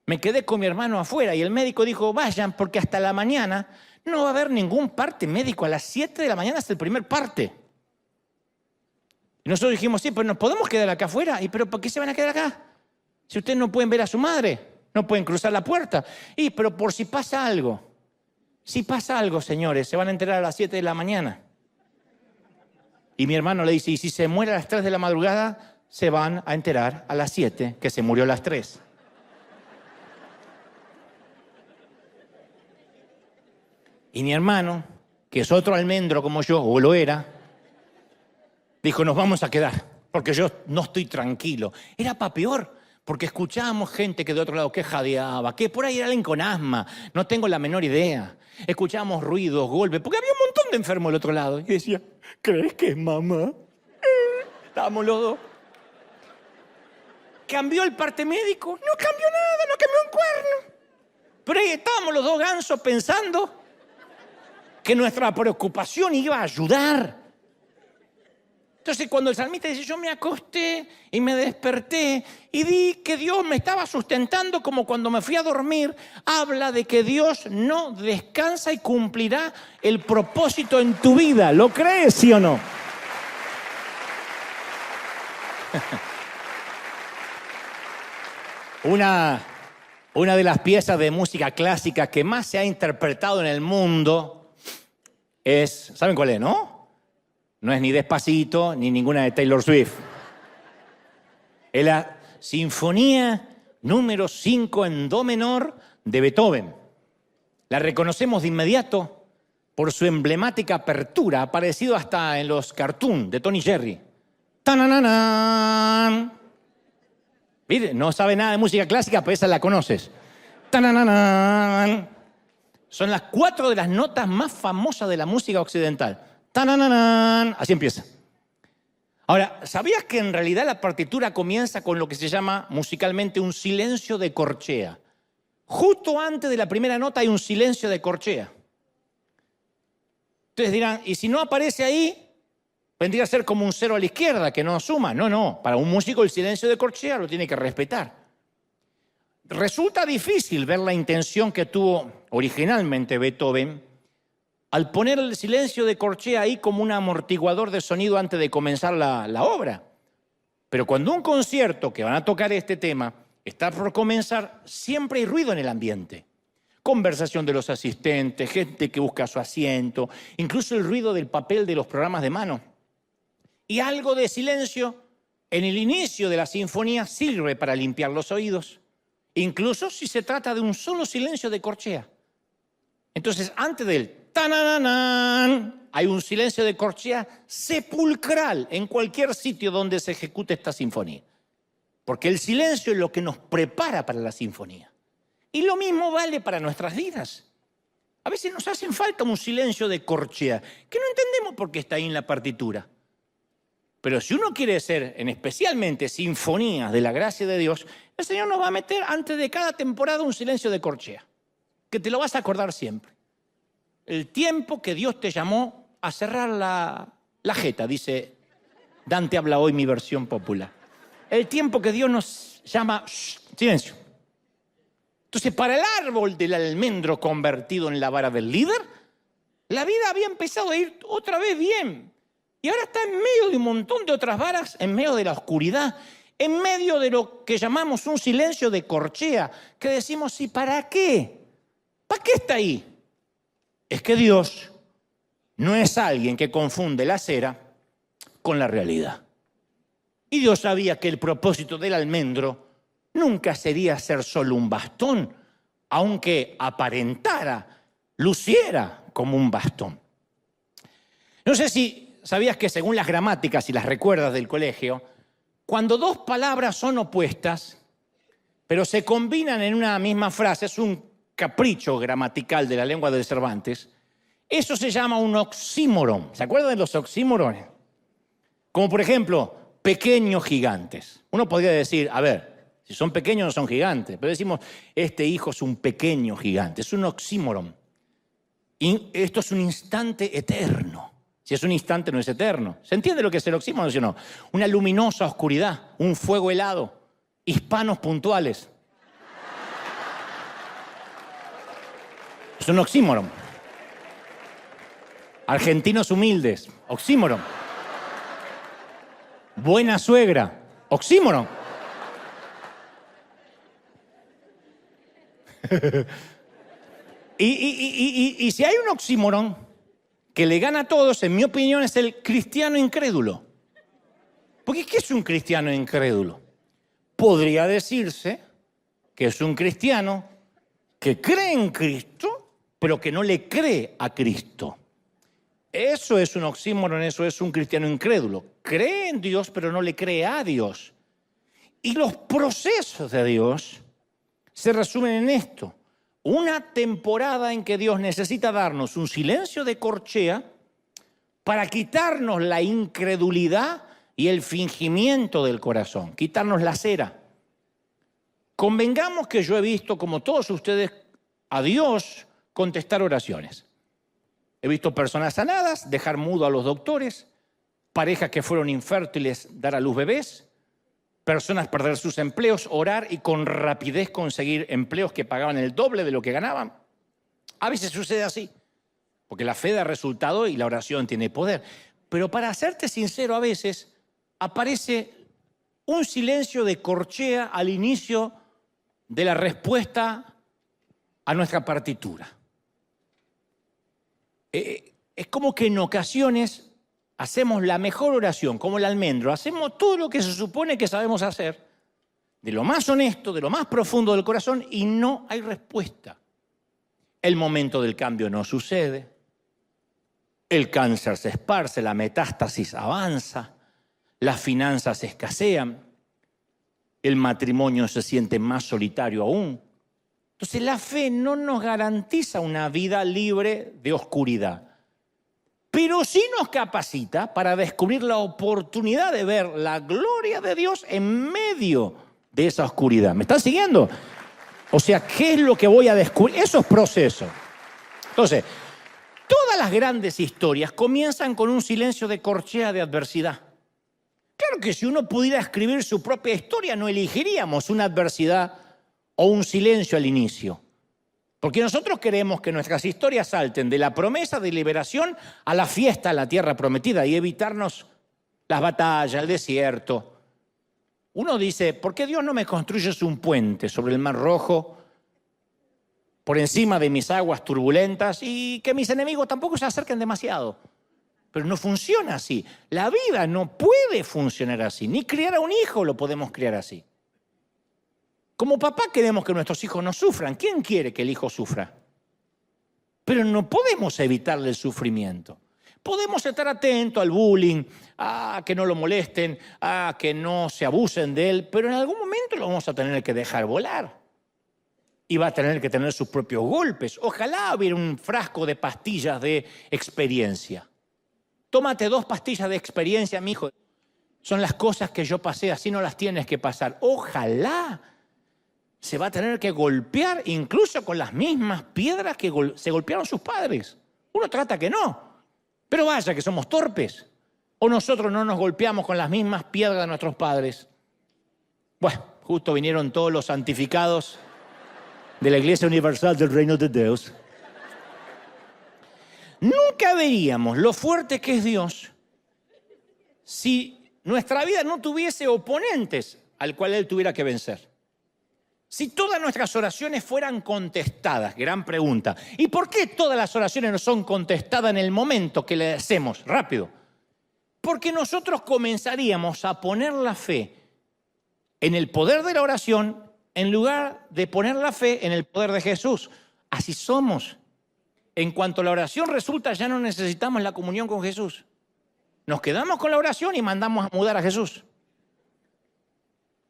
Me quedé con mi hermano afuera y el médico dijo, vayan porque hasta la mañana no va a haber ningún parte médico. A las 7 de la mañana es el primer parte. Y nosotros dijimos, sí, pero nos podemos quedar acá afuera. ¿Y pero por qué se van a quedar acá? Si ustedes no pueden ver a su madre, no pueden cruzar la puerta. Y pero por si pasa algo. Si pasa algo, señores, se van a enterar a las 7 de la mañana. Y mi hermano le dice, y si se muere a las 3 de la madrugada, se van a enterar a las 7 que se murió a las 3. Y mi hermano, que es otro almendro como yo, o lo era, dijo, nos vamos a quedar, porque yo no estoy tranquilo. Era para peor, porque escuchábamos gente que de otro lado que jadeaba, que por ahí era alguien con asma, no tengo la menor idea. Escuchábamos ruidos, golpes, porque había un montón de enfermos del otro lado. Y decía, ¿crees que es mamá? Estábamos los dos. ¿Cambió el parte médico? No cambió nada, no cambió un cuerno. Pero ahí estábamos los dos gansos pensando que nuestra preocupación iba a ayudar. Entonces cuando el salmista dice, yo me acosté y me desperté y vi que Dios me estaba sustentando como cuando me fui a dormir, habla de que Dios no descansa y cumplirá el propósito en tu vida. ¿Lo crees, sí o no? Una de las piezas de música clásica que más se ha interpretado en el mundo es, ¿saben cuál es, no? No es ni Despacito ni ninguna de Taylor Swift. Es la Sinfonía número 5 en Do menor de Beethoven. La reconocemos de inmediato por su emblemática apertura, ha aparecido hasta en los cartoons de Tony Jerry. ¡Tanananan! ¿Viste? No sabe nada de música clásica, pero esa la conoces. Tanananan. Son las 4 de las notas más famosas de la música occidental. Tanananan. Así empieza. Ahora, ¿sabías que en realidad la partitura comienza con lo que se llama musicalmente un silencio de corchea? Justo antes de la primera nota hay un silencio de corchea. Ustedes dirán, ¿y si no aparece ahí? Vendría a ser como un 0 a la izquierda, que no suma. No. Para un músico el silencio de corchea lo tiene que respetar. Resulta difícil ver la intención que tuvo originalmente Beethoven al poner el silencio de corchea ahí como un amortiguador de sonido antes de comenzar la obra. Pero cuando un concierto que van a tocar este tema está por comenzar, siempre hay ruido en el ambiente. Conversación de los asistentes, gente que busca su asiento, incluso el ruido del papel de los programas de mano. Y algo de silencio en el inicio de la sinfonía sirve para limpiar los oídos, incluso si se trata de un solo silencio de corchea. Entonces, antes del tanananan, hay un silencio de corchea sepulcral en cualquier sitio donde se ejecute esta sinfonía. Porque el silencio es lo que nos prepara para la sinfonía. Y lo mismo vale para nuestras vidas. A veces nos hacen falta un silencio de corchea, que no entendemos por qué está ahí en la partitura. Pero si uno quiere ser, en especialmente, sinfonías de la gracia de Dios, el Señor nos va a meter antes de cada temporada un silencio de corchea, que te lo vas a acordar siempre. El tiempo que Dios te llamó a cerrar la jeta, dice Dante habla hoy, mi versión popular. El tiempo que Dios nos llama, silencio. Entonces, para el árbol del almendro convertido en la vara del líder, la vida había empezado a ir otra vez bien. Y ahora está en medio de un montón de otras varas, en medio de la oscuridad, en medio de lo que llamamos un silencio de corchea, que decimos, ¿y para qué? ¿Para qué está ahí? Es que Dios no es alguien que confunde la cera con la realidad. Y Dios sabía que el propósito del almendro nunca sería ser solo un bastón, aunque aparentara, luciera como un bastón. No sé si sabías que según las gramáticas y las recuerdas del colegio, cuando dos palabras son opuestas, pero se combinan en una misma frase, es un capricho gramatical de la lengua de Cervantes, eso se llama un oxímoron. ¿Se acuerdan de los oxímorones? Como por ejemplo, pequeños gigantes. Uno podría decir, a ver, si son pequeños no son gigantes, pero decimos, este hijo es un pequeño gigante, es un oxímoron. Y esto es un instante eterno. Si es un instante no es eterno. ¿Se entiende lo que es el oxímoron, sí o no? Una luminosa oscuridad, un fuego helado, hispanos puntuales. Es un oxímoron. Argentinos humildes, oxímoron. Buena suegra, oxímoron. Y si hay un oxímoron que le gana a todos, en mi opinión, es el cristiano incrédulo. Porque ¿qué es un cristiano incrédulo? Podría decirse que es un cristiano que cree en Cristo, pero que no le cree a Cristo. Eso es un oxímoron, eso es un cristiano incrédulo. Cree en Dios, pero no le cree a Dios. Y los procesos de Dios se resumen en esto. Una temporada en que Dios necesita darnos un silencio de corchea para quitarnos la incredulidad y el fingimiento del corazón, quitarnos la cera. Convengamos que yo he visto, como todos ustedes, a Dios contestar oraciones. He visto personas sanadas, dejar mudo a los doctores, parejas que fueron infértiles dar a luz bebés, personas perder sus empleos, orar y con rapidez conseguir empleos que pagaban el doble de lo que ganaban. A veces sucede así, porque la fe da resultado y la oración tiene poder. Pero para serte sincero, a veces aparece un silencio de corchea al inicio de la respuesta a nuestra partitura. Es como que en ocasiones hacemos la mejor oración, como el almendro, hacemos todo lo que se supone que sabemos hacer, de lo más honesto, de lo más profundo del corazón, y no hay respuesta. El momento del cambio no sucede, el cáncer se esparce, la metástasis avanza, las finanzas escasean. el matrimonio se siente más solitario aún. Entonces la fe no nos garantiza una vida libre de oscuridad, pero sí nos capacita para descubrir la oportunidad de ver la gloria de Dios en medio de esa oscuridad. ¿Me están siguiendo? O sea, ¿qué es lo que voy a descubrir? Eso es proceso. Entonces, todas las grandes historias comienzan con un silencio de corchea de adversidad. Claro que si uno pudiera escribir su propia historia, no elegiríamos una adversidad o un silencio al inicio. Porque nosotros queremos que nuestras historias salten de la promesa de liberación a la fiesta en la tierra prometida y evitarnos las batallas, el desierto. Uno dice, ¿por qué Dios no me construyes un puente sobre el Mar Rojo, por encima de mis aguas turbulentas y que mis enemigos tampoco se acerquen demasiado? Pero no funciona así. La vida no puede funcionar así. Ni criar a un hijo lo podemos criar así. Como papá queremos que nuestros hijos no sufran. ¿Quién quiere que el hijo sufra? Pero no podemos evitarle el sufrimiento. Podemos estar atentos al bullying, a que no lo molesten, a que no se abusen de él, pero en algún momento lo vamos a tener que dejar volar. Y va a tener que tener sus propios golpes. Ojalá hubiera un frasco de pastillas de experiencia. Tómate 2 pastillas de experiencia, mi hijo. Son las cosas que yo pasé, así no las tienes que pasar. Ojalá se va a tener que golpear incluso con las mismas piedras que se golpearon sus padres. Uno trata que no, pero vaya que somos torpes. O nosotros no nos golpeamos con las mismas piedras de nuestros padres. Bueno, justo vinieron todos los santificados de la Iglesia Universal del Reino de Dios. Nunca veríamos lo fuerte que es Dios si nuestra vida no tuviese oponentes al cual Él tuviera que vencer. Si todas nuestras oraciones fueran contestadas, gran pregunta. ¿Y por qué todas las oraciones no son contestadas en el momento que le hacemos? Rápido. Porque nosotros comenzaríamos a poner la fe en el poder de la oración en lugar de poner la fe en el poder de Jesús. Así somos. En cuanto la oración resulta, ya no necesitamos la comunión con Jesús. Nos quedamos con la oración y mandamos a mudar a Jesús.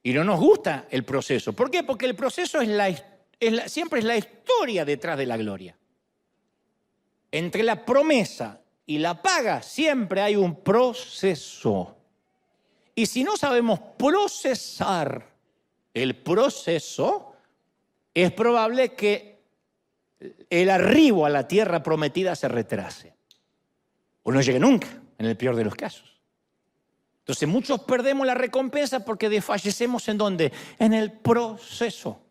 Y no nos gusta el proceso. ¿Por qué? Porque el proceso siempre es la historia detrás de la gloria. Entre la promesa y la paga siempre hay un proceso. Y si no sabemos procesar el proceso, es probable que el arribo a la tierra prometida se retrase. O no llegue nunca, en el peor de los casos. Entonces muchos perdemos la recompensa porque desfallecemos ¿en dónde? En el proceso.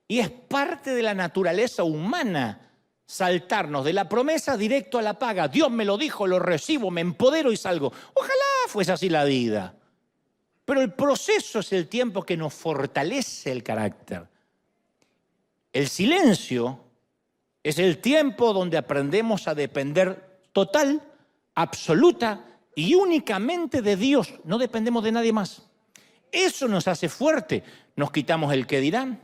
Y es parte de la naturaleza humana saltarnos de la promesa directo a la paga. Dios me lo dijo, lo recibo, me empodero y salgo. Ojalá fuese así la vida. Pero el proceso es el tiempo que nos fortalece el carácter. El silencio es el tiempo donde aprendemos a depender total, absoluta y únicamente de Dios. No dependemos de nadie más. Eso nos hace fuerte. Nos quitamos el qué dirán.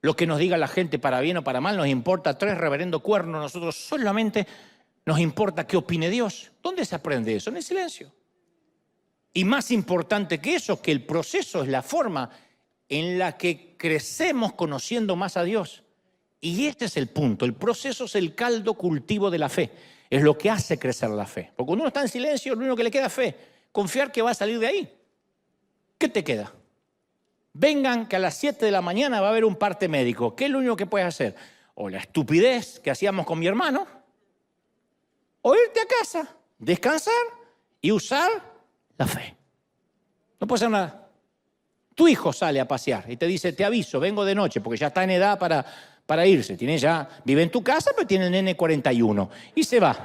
Lo que nos diga la gente para bien o para mal nos importa 3 reverendo cuernos. Nosotros solamente nos importa qué opine Dios. ¿Dónde se aprende eso? En el silencio. Y más importante que eso, que el proceso es la forma en la que crecemos conociendo más a Dios. Y este es el punto. El proceso es el caldo cultivo de la fe. Es lo que hace crecer la fe. Porque cuando uno está en silencio, lo único que le queda es fe. Confiar que va a salir de ahí. ¿Qué te queda? Vengan que a las 7 de la mañana va a haber un parte médico. ¿Qué es lo único que puedes hacer? O la estupidez que hacíamos con mi hermano, o irte a casa, descansar y usar la fe. No puede hacer nada. Tu hijo sale a pasear y te dice, te aviso, vengo de noche, porque ya está en edad para irse. Vive en tu casa, pero tiene el nene 41 y se va.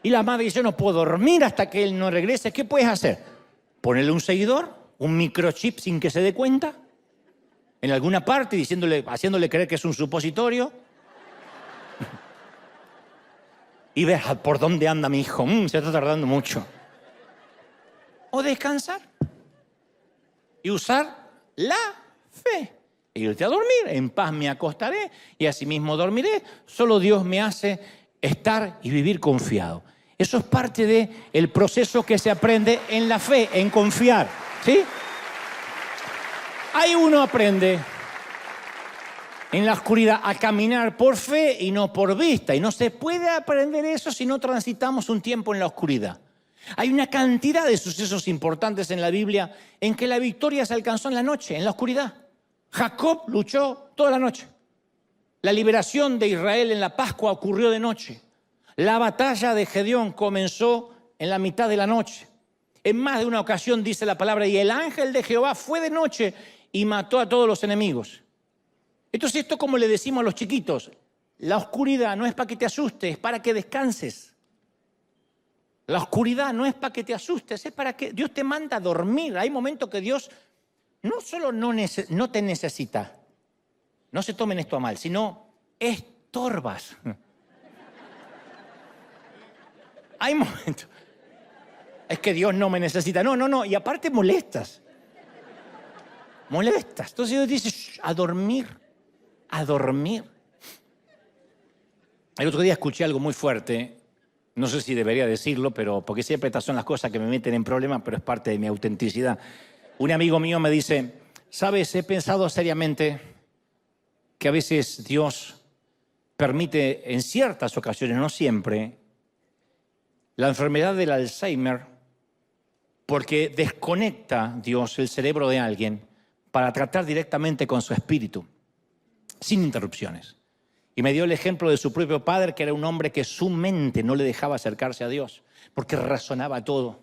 Y la madre dice, yo no puedo dormir hasta que él no regrese. ¿Qué puedes hacer? Ponerle un seguidor, un microchip sin que se dé cuenta, en alguna parte, haciéndole creer que es un supositorio. Y ver por dónde anda mi hijo. Se está tardando mucho. O descansar y usar la fe. E irte a dormir, en paz me acostaré y asimismo dormiré. Solo Dios me hace estar y vivir confiado. Eso es parte del proceso que se aprende en la fe, en confiar, ¿sí? Ahí uno aprende en la oscuridad a caminar por fe y no por vista. Y no se puede aprender eso si no transitamos un tiempo en la oscuridad. Hay una cantidad de sucesos importantes en la Biblia en que la victoria se alcanzó en la noche, en la oscuridad. Jacob luchó toda la noche. La liberación de Israel en la Pascua ocurrió de noche. La batalla de Gedeón comenzó en la mitad de la noche. En más de una ocasión dice la palabra, y el ángel de Jehová fue de noche y mató a todos los enemigos. Entonces esto, como le decimos a los chiquitos, la oscuridad no es para que te asustes, es para que descanses. La oscuridad no es para que te asustes, es para que Dios te manda a dormir. Hay momentos que Dios no solo no te necesita, no se tomen esto a mal, sino estorbas. Hay momentos. Es que Dios no me necesita. No. Y aparte molestas. Entonces Dios dice, a dormir. El otro día escuché algo muy fuerte. No sé si debería decirlo, pero porque siempre estas son las cosas que me meten en problemas, pero es parte de mi autenticidad. Un amigo mío me dice, ¿sabes? He pensado seriamente que a veces Dios permite en ciertas ocasiones, no siempre, la enfermedad del Alzheimer porque desconecta Dios el cerebro de alguien para tratar directamente con su espíritu, sin interrupciones. Y me dio el ejemplo de su propio padre, que era un hombre que su mente no le dejaba acercarse a Dios, porque razonaba todo.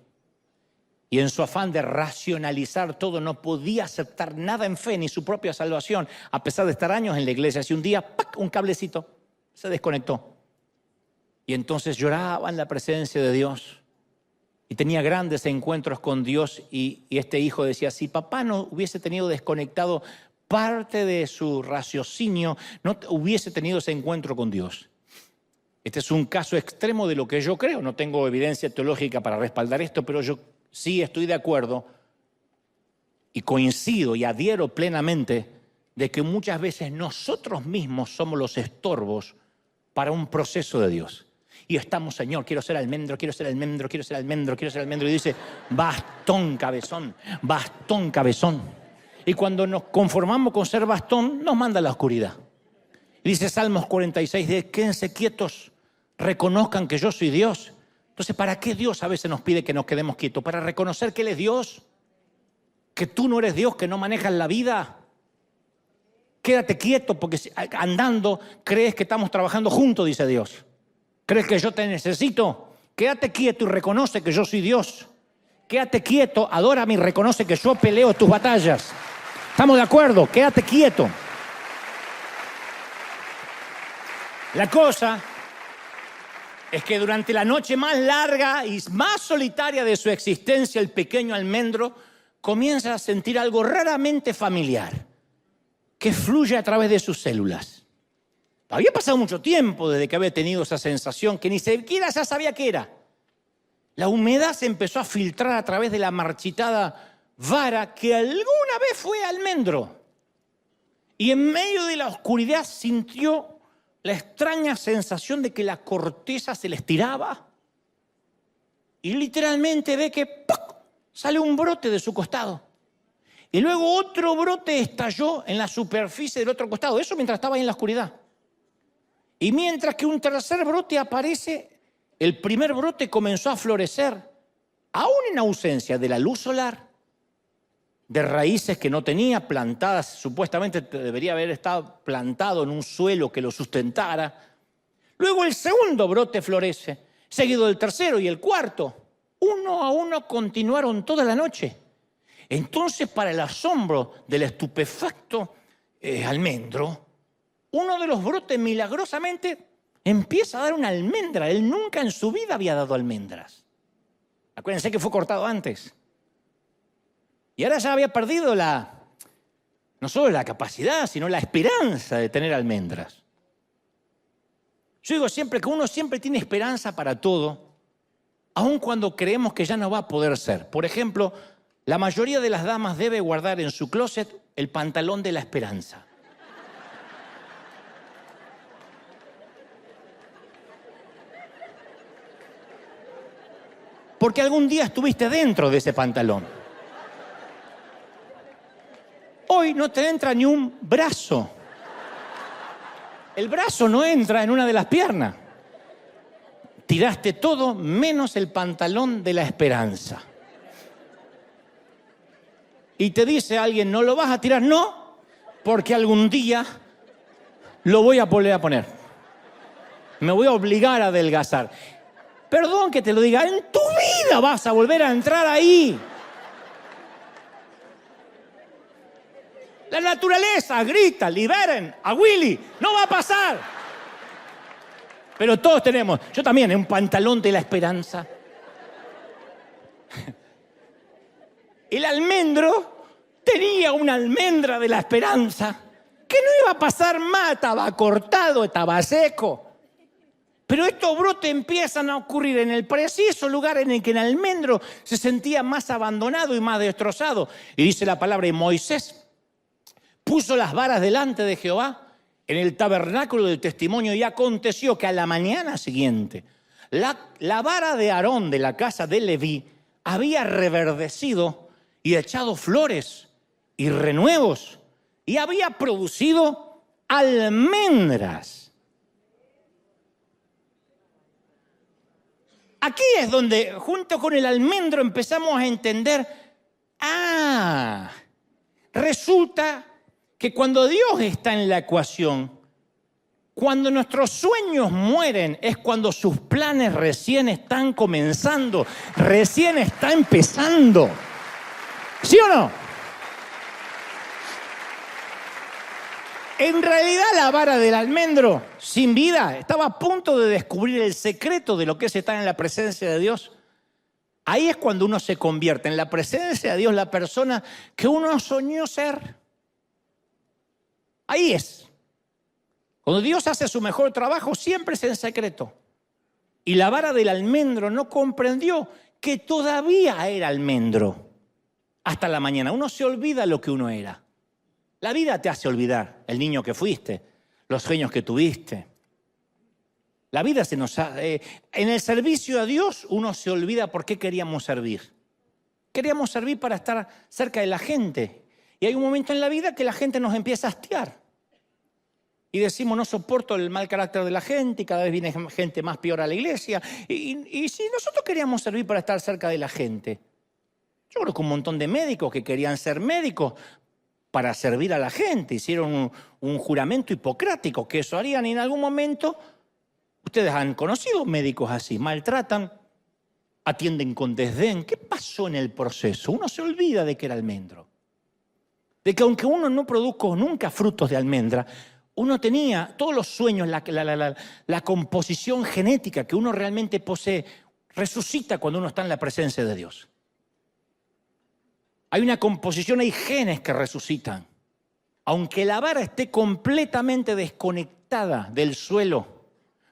Y en su afán de racionalizar todo, no podía aceptar nada en fe, ni su propia salvación, a pesar de estar años en la iglesia. Y un día, ¡pac!, un cablecito se desconectó. Y entonces lloraba en la presencia de Dios. Y tenía grandes encuentros con Dios. Y este hijo decía, si papá no hubiese tenido desconectado parte de su raciocinio, no hubiese tenido ese encuentro con Dios. Este es un caso extremo de lo que yo creo. No tengo evidencia teológica para respaldar esto, pero yo sí estoy de acuerdo y coincido y adhiero plenamente de que muchas veces nosotros mismos somos los estorbos para un proceso de Dios. Y estamos, Señor, quiero ser almendro. Y dice, bastón, cabezón. Y cuando nos conformamos con ser bastón, nos manda a la oscuridad. Y dice Salmos 46, quédense quietos, reconozcan que yo soy Dios. Entonces, ¿para qué Dios a veces nos pide que nos quedemos quietos? ¿Para reconocer que Él es Dios? ¿Que tú no eres Dios, que no manejas la vida? Quédate quieto porque andando crees que estamos trabajando juntos, dice Dios. ¿Crees que yo te necesito? Quédate quieto y reconoce que yo soy Dios. Quédate quieto, adórame y reconoce que yo peleo tus batallas. ¿Estamos de acuerdo? Quédate quieto. La cosa es que durante la noche más larga y más solitaria de su existencia, el pequeño almendro comienza a sentir algo raramente familiar que fluye a través de sus células. Había pasado mucho tiempo desde que había tenido esa sensación que ni siquiera ya sabía qué era. La humedad se empezó a filtrar a través de la marchitada vara que alguna vez fue almendro. Y en medio de la oscuridad sintió la extraña sensación de que la corteza se le estiraba. Y literalmente ve que ¡puc!, sale un brote de su costado. Y luego otro brote estalló en la superficie del otro costado. Eso mientras estaba ahí en la oscuridad. Y mientras que un tercer brote aparece, el primer brote comenzó a florecer, aún en ausencia de la luz solar, de raíces que no tenía, plantadas, supuestamente debería haber estado plantado en un suelo que lo sustentara. Luego el segundo brote florece, seguido del tercero y el cuarto. Uno a uno continuaron toda la noche. Entonces, para el asombro del estupefacto almendro, uno de los brotes milagrosamente empieza a dar una almendra. Él nunca en su vida había dado almendras. Acuérdense que fue cortado antes. Y ahora ya había perdido no solo la capacidad, sino la esperanza de tener almendras. Yo digo siempre que uno siempre tiene esperanza para todo, aun cuando creemos que ya no va a poder ser. Por ejemplo, la mayoría de las damas debe guardar en su closet el pantalón de la esperanza. Porque algún día estuviste dentro de ese pantalón. hoy no te entra ni un brazo. El brazo no entra en una de las piernas. Tiraste todo menos el pantalón de la esperanza. Y te dice alguien, ¿no lo vas a tirar? No, porque algún día lo voy a volver a poner. Me voy a obligar a adelgazar. Perdón que te lo diga, en tu vida vas a volver a entrar ahí. La naturaleza grita, liberen a Willy, no va a pasar. Pero todos tenemos, yo también, un pantalón de la esperanza. El almendro tenía una almendra de la esperanza que no iba a pasar mal, estaba cortado, estaba seco. Pero estos brotes empiezan a ocurrir en el preciso lugar en el que el almendro se sentía más abandonado y más destrozado. Y dice la palabra, y Moisés puso las varas delante de Jehová en el tabernáculo del testimonio, y aconteció que a la mañana siguiente la vara de Aarón de la casa de Leví había reverdecido y echado flores y renuevos y había producido almendras. Aquí es donde, junto con el almendro, empezamos a entender, resulta que cuando Dios está en la ecuación, cuando nuestros sueños mueren, es cuando sus planes recién están comenzando, recién está empezando. ¿Sí o no? En realidad la vara del almendro, sin vida, estaba a punto de descubrir el secreto de lo que es estar en la presencia de Dios. Ahí es cuando uno se convierte en la presencia de Dios, la persona que uno soñó ser. Ahí es. Cuando Dios hace su mejor trabajo, siempre es en secreto. Y la vara del almendro no comprendió que todavía era almendro. Hasta la mañana. Uno se olvida lo que uno era. La vida te hace olvidar el niño que fuiste, los sueños que tuviste. La vida se nos en el servicio a Dios uno se olvida por qué queríamos servir. Queríamos servir para estar cerca de la gente. Y hay un momento en la vida que la gente nos empieza a hastiar. Y decimos, no soporto el mal carácter de la gente y cada vez viene gente más peor a la iglesia. Y si nosotros queríamos servir para estar cerca de la gente, yo creo que un montón de médicos que querían ser médicos para servir a la gente, hicieron un juramento hipocrático que eso harían y en algún momento, ustedes han conocido médicos así, maltratan, atienden con desdén. ¿Qué pasó en el proceso? Uno se olvida de que era almendro. De que aunque uno no produjo nunca frutos de almendra, uno tenía todos los sueños, la composición genética que uno realmente posee, resucita cuando uno está en la presencia de Dios. Hay una composición, hay genes que resucitan. Aunque la vara esté completamente desconectada del suelo,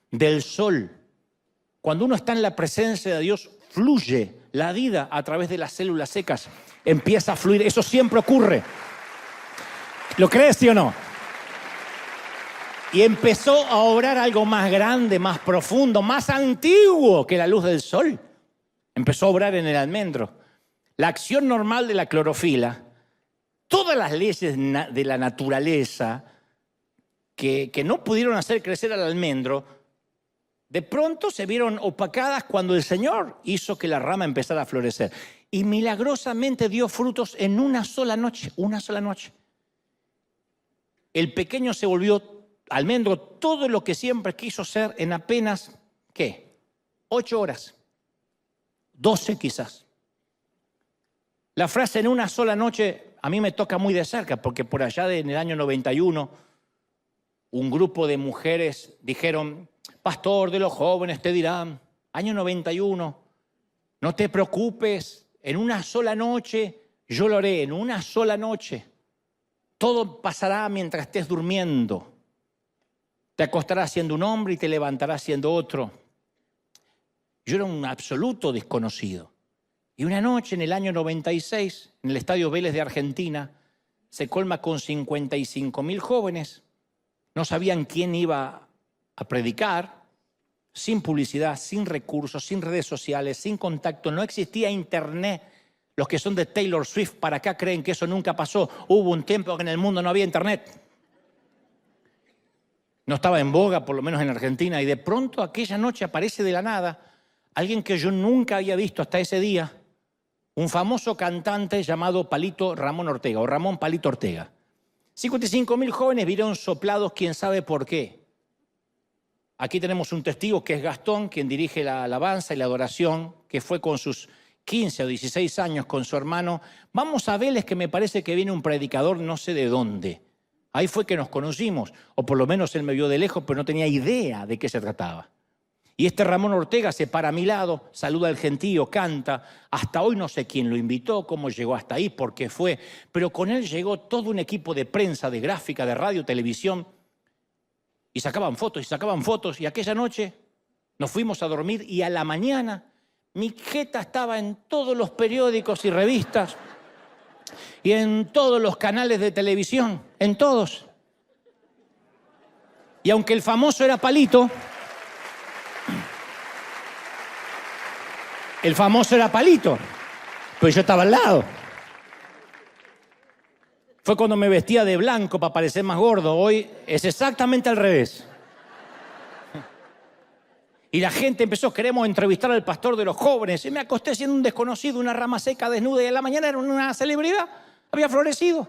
del sol, cuando uno está en la presencia de Dios, fluye la vida a través de las células secas. Empieza a fluir, eso siempre ocurre. ¿Lo crees, sí o no? Y empezó a obrar algo más grande, más profundo, más antiguo que la luz del sol. Empezó a obrar en el almendro. La acción normal de la clorofila, todas las leyes de la naturaleza que no pudieron hacer crecer al almendro, de pronto se vieron opacadas cuando el Señor hizo que la rama empezara a florecer. Y milagrosamente dio frutos en una sola noche, una sola noche. El pequeño se volvió almendro, todo lo que siempre quiso ser en apenas, ¿qué? 8 horas, 12 quizás. La frase en una sola noche a mí me toca muy de cerca, porque por allá en el año 91, un grupo de mujeres dijeron, pastor de los jóvenes te dirán, año 91, no te preocupes, en una sola noche, yo lo haré, en una sola noche. Todo pasará mientras estés durmiendo. Te acostarás siendo un hombre y te levantarás siendo otro. Yo era un absoluto desconocido. Y una noche en el año 96, en el Estadio Vélez de Argentina, se colma con 55.000 jóvenes. No sabían quién iba a predicar, sin publicidad, sin recursos, sin redes sociales, sin contacto. No existía internet. Los que son de Taylor Swift para acá creen que eso nunca pasó. Hubo un tiempo que en el mundo no había internet. No estaba en boga, por lo menos en Argentina. Y de pronto aquella noche aparece de la nada alguien que yo nunca había visto hasta ese día. Un famoso cantante llamado Palito Ramón Ortega, o Ramón Palito Ortega. 55.000 jóvenes vieron soplados, quién sabe por qué. Aquí tenemos un testigo que es Gastón, quien dirige la alabanza y la adoración, que fue con sus 15 o 16 años con su hermano. Vamos a Vélez, que me parece que viene un predicador no sé de dónde. Ahí fue que nos conocimos, o por lo menos él me vio de lejos, pero no tenía idea de qué se trataba. Y este Ramón Ortega se para a mi lado, saluda al gentío, canta. Hasta hoy no sé quién lo invitó, cómo llegó hasta ahí, por qué fue. Pero con él llegó todo un equipo de prensa, de gráfica, de radio, televisión. Y sacaban fotos. Y aquella noche nos fuimos a dormir y a la mañana mi jeta estaba en todos los periódicos y revistas y en todos los canales de televisión, en todos. Y aunque el famoso era Palito, pero yo estaba al lado. Fue cuando me vestía de blanco para parecer más gordo. Hoy es exactamente al revés. Y la gente empezó, queremos entrevistar al pastor de los jóvenes. Y me acosté siendo un desconocido, una rama seca, desnuda. Y a la mañana era una celebridad. Había florecido.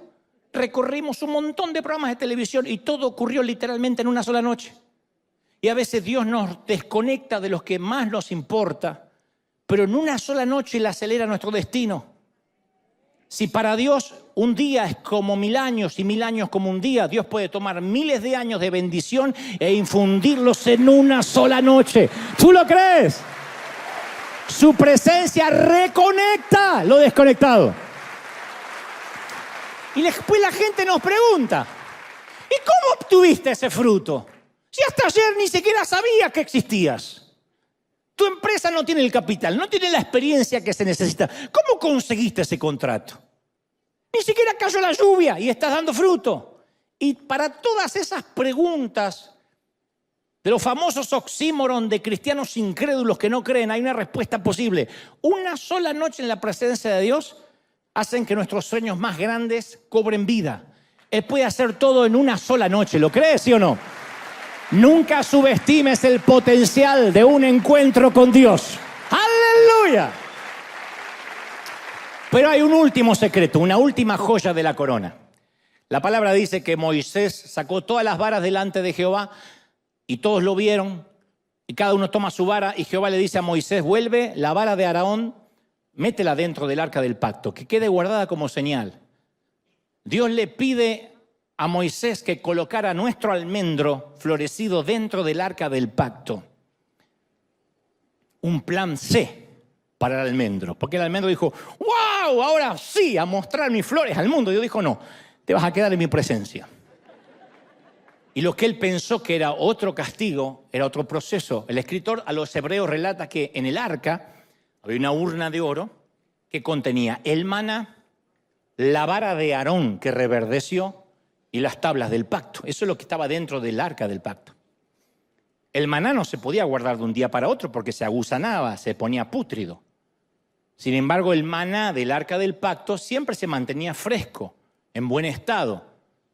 Recorrimos un montón de programas de televisión y todo ocurrió literalmente en una sola noche. Y a veces Dios nos desconecta de los que más nos importa, pero en una sola noche le acelera nuestro destino. Si para Dios un día es como 1000 años y 1000 años como un día, Dios puede tomar miles de años de bendición e infundirlos en una sola noche. ¿Tú lo crees? Su presencia reconecta lo desconectado. Y después la gente nos pregunta, ¿y cómo obtuviste ese fruto? Si hasta ayer ni siquiera sabía que existías. Tu empresa no tiene el capital, no tiene la experiencia que se necesita. ¿Cómo conseguiste ese contrato? Ni siquiera cayó la lluvia y estás dando fruto. Y para todas esas preguntas de los famosos oxímoron de cristianos incrédulos que no creen, hay una respuesta posible. Una sola noche en la presencia de Dios hacen que nuestros sueños más grandes cobren vida. Él puede hacer todo en una sola noche, ¿lo crees, sí o no? Nunca subestimes el potencial de un encuentro con Dios. ¡Aleluya! Pero hay un último secreto, una última joya de la corona. La palabra dice que Moisés sacó todas las varas delante de Jehová y todos lo vieron y cada uno toma su vara y Jehová le dice a Moisés, vuelve la vara de Aarón, métela dentro del arca del pacto, que quede guardada como señal. Dios le pide a Moisés que colocara nuestro almendro florecido dentro del arca del pacto. Un plan C para el almendro. Porque el almendro dijo, ¡wow! Ahora sí, a mostrar mis flores al mundo. Y Dios dijo, no, te vas a quedar en mi presencia. Y lo que él pensó que era otro castigo, era otro proceso. El escritor a los hebreos relata que en el arca había una urna de oro que contenía el maná, la vara de Aarón que reverdeció, y las tablas del pacto. Eso es lo que estaba dentro del arca del pacto. El maná no se podía guardar de un día para otro porque se agusanaba, se ponía pútrido. Sin embargo, el maná del arca del pacto siempre se mantenía fresco, en buen estado,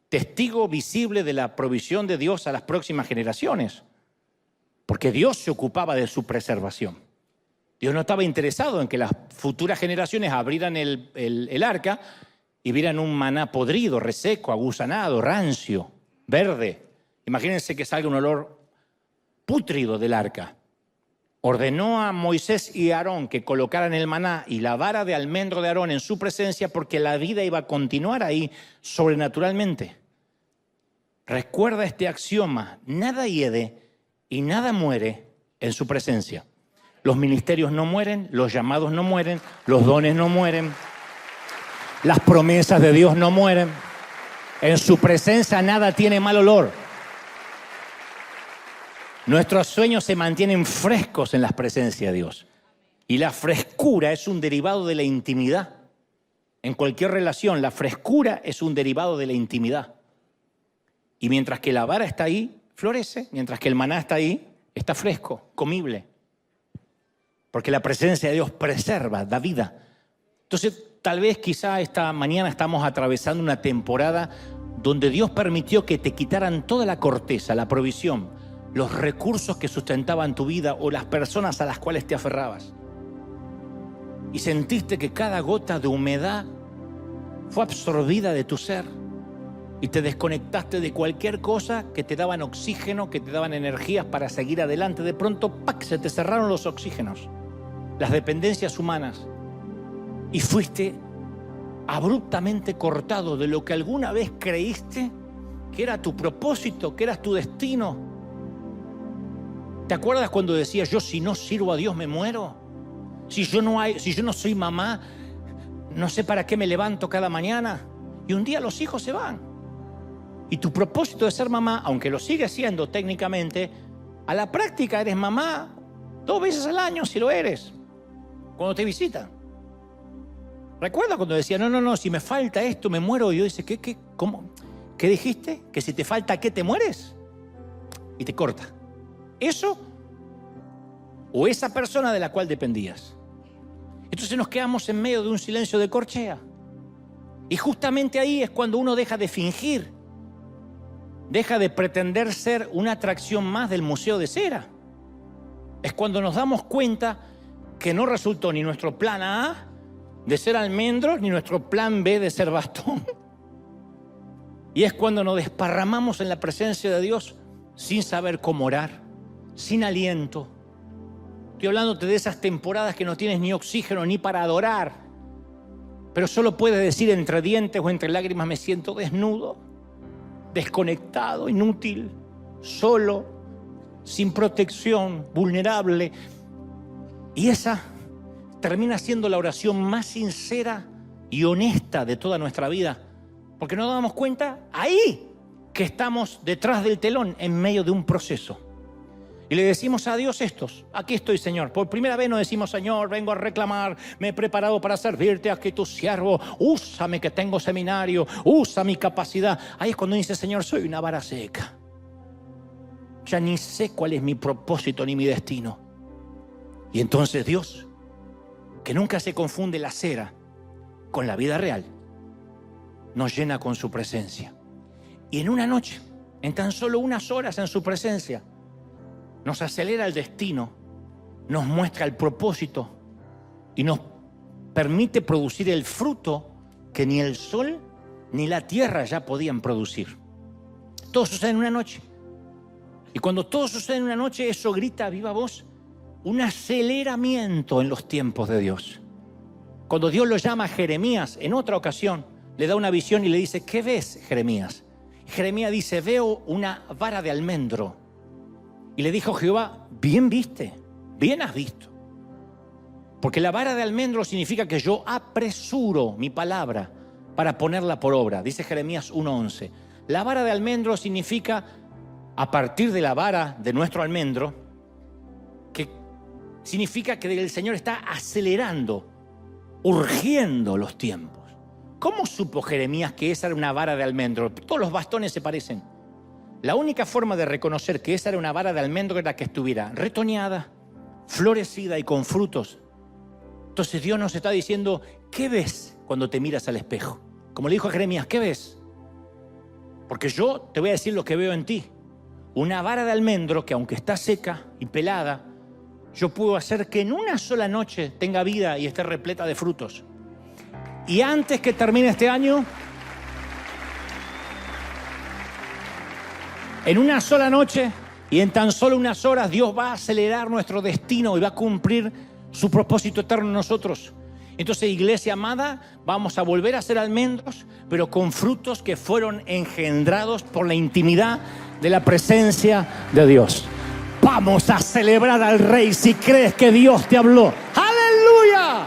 testigo visible de la provisión de Dios a las próximas generaciones, porque Dios se ocupaba de su preservación. Dios no estaba interesado en que las futuras generaciones abrieran el arca y vieran un maná podrido, reseco, agusanado, rancio, verde. Imagínense que salga un olor pútrido del arca. Ordenó a Moisés y Aarón que colocaran el maná y la vara de almendro de Aarón en su presencia porque la vida iba a continuar ahí sobrenaturalmente. Recuerda este axioma, nada hiede y nada muere en su presencia. Los ministerios no mueren, los llamados no mueren, los dones no mueren. Las promesas de Dios no mueren. En su presencia nada tiene mal olor. Nuestros sueños se mantienen frescos en la presencia de Dios. Y la frescura es un derivado de la intimidad. En cualquier relación, la frescura es un derivado de la intimidad. Y mientras que la vara está ahí, florece. Mientras que el maná está ahí, está fresco, comible. Porque la presencia de Dios preserva, da vida. Entonces, tal vez quizá esta mañana estamos atravesando una temporada donde Dios permitió que te quitaran toda la corteza, la provisión, los recursos que sustentaban tu vida o las personas a las cuales te aferrabas. Y sentiste que cada gota de humedad fue absorbida de tu ser y te desconectaste de cualquier cosa que te daban oxígeno, que te daban energías para seguir adelante. De pronto, ¡pac!, se te cerraron los oxígenos, las dependencias humanas, y fuiste abruptamente cortado de lo que alguna vez creíste que era tu propósito, que era tu destino. ¿Te acuerdas cuando decías, yo si no sirvo a Dios me muero? Si yo no soy mamá, no sé para qué me levanto cada mañana. Y un día los hijos se van. Y tu propósito de ser mamá, aunque lo sigues siendo técnicamente, a la práctica eres mamá 2 veces al año si lo eres, cuando te visitan. ¿Recuerdas cuando decía, no, si me falta esto me muero? Y yo dice, ¿cómo? ¿Qué dijiste? ¿Que si te falta qué te mueres? Y te corta. Eso o esa persona de la cual dependías. Entonces nos quedamos en medio de un silencio de corchea. Y justamente ahí es cuando uno deja de fingir, deja de pretender ser una atracción más del Museo de Cera. Es cuando nos damos cuenta que no resultó ni nuestro plan A de ser almendros, ni nuestro plan B de ser bastón. Y es cuando nos desparramamos en la presencia de Dios sin saber cómo orar, sin aliento. Estoy hablándote de esas temporadas que no tienes ni oxígeno ni para adorar, pero solo puedes decir entre dientes o entre lágrimas, me siento desnudo, desconectado, inútil, solo, sin protección, vulnerable. Y esa termina siendo la oración más sincera y honesta de toda nuestra vida, porque nos damos cuenta ahí que estamos detrás del telón en medio de un proceso. Y le decimos a Dios aquí estoy, Señor. Por primera vez no decimos, Señor, vengo a reclamar, me he preparado para servirte, aquí tu siervo, úsame que tengo seminario, usa mi capacidad. Ahí es cuando dice, Señor, soy una vara seca. Ya ni sé cuál es mi propósito ni mi destino. Y entonces Dios, que nunca se confunde la cera con la vida real, nos llena con su presencia. Y en una noche, en tan solo unas horas en su presencia, nos acelera el destino, nos muestra el propósito y nos permite producir el fruto que ni el sol ni la tierra ya podían producir. Todo sucede en una noche. Y cuando todo sucede en una noche, eso grita a viva voz un aceleramiento en los tiempos de Dios. Cuando Dios lo llama a Jeremías, en otra ocasión, le da una visión y le dice, ¿qué ves, Jeremías? Jeremías dice, veo una vara de almendro. Y le dijo Jehová, bien viste, bien has visto. Porque la vara de almendro significa que yo apresuro mi palabra para ponerla por obra. Dice Jeremías 1:11. La vara de almendro significa, a partir de la vara de nuestro almendro, que significa que el Señor está acelerando, urgiendo los tiempos. ¿Cómo supo Jeremías que esa era una vara de almendro? Todos los bastones se parecen. La única forma de reconocer que esa era una vara de almendro era que estuviera retoñada, florecida y con frutos. Entonces Dios nos está diciendo, ¿qué ves cuando te miras al espejo? Como le dijo a Jeremías, ¿qué ves? Porque yo te voy a decir lo que veo en ti. Una vara de almendro que aunque está seca y pelada, yo puedo hacer que en una sola noche tenga vida y esté repleta de frutos. Y antes que termine este año, en una sola noche y en tan solo unas horas, Dios va a acelerar nuestro destino y va a cumplir su propósito eterno en nosotros. Entonces, iglesia amada, vamos a volver a ser almendros, pero con frutos que fueron engendrados por la intimidad de la presencia de Dios. Vamos a celebrar al Rey si crees que Dios te habló. ¡Aleluya!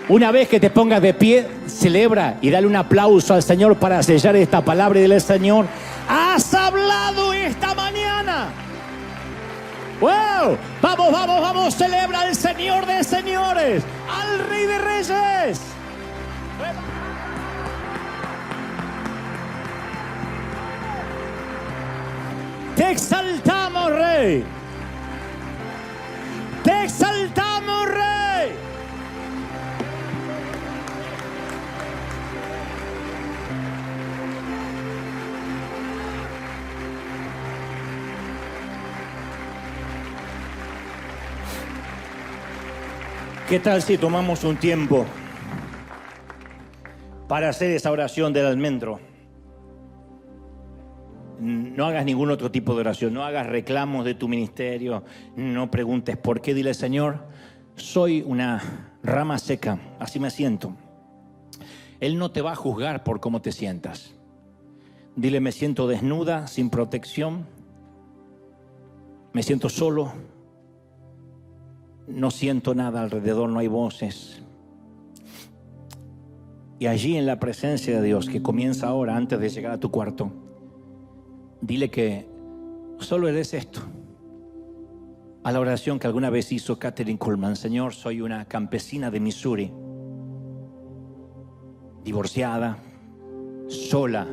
Una vez que te pongas de pie, celebra y dale un aplauso al Señor para sellar esta palabra y dile, Señor, has hablado esta mañana. ¡Wow! Vamos, vamos, vamos, celebra al Señor de señores, al Rey de reyes. Te exaltamos, Rey. Te exaltamos, Rey. ¿Qué tal si tomamos un tiempo para hacer esa oración del almendro? No hagas ningún otro tipo de oración, no hagas reclamos de tu ministerio, no preguntes por qué. Dile: Señor, soy una rama seca, así me siento. Él no te va a juzgar por cómo te sientas. Dile: me siento desnuda, sin protección, me siento solo, no siento nada alrededor, no hay voces. Y allí, en la presencia de Dios, que comienza ahora antes de llegar a tu cuarto, dile que solo eres esto. A la oración que alguna vez hizo Kathryn Kuhlman: Señor, soy una campesina de Missouri, divorciada, sola,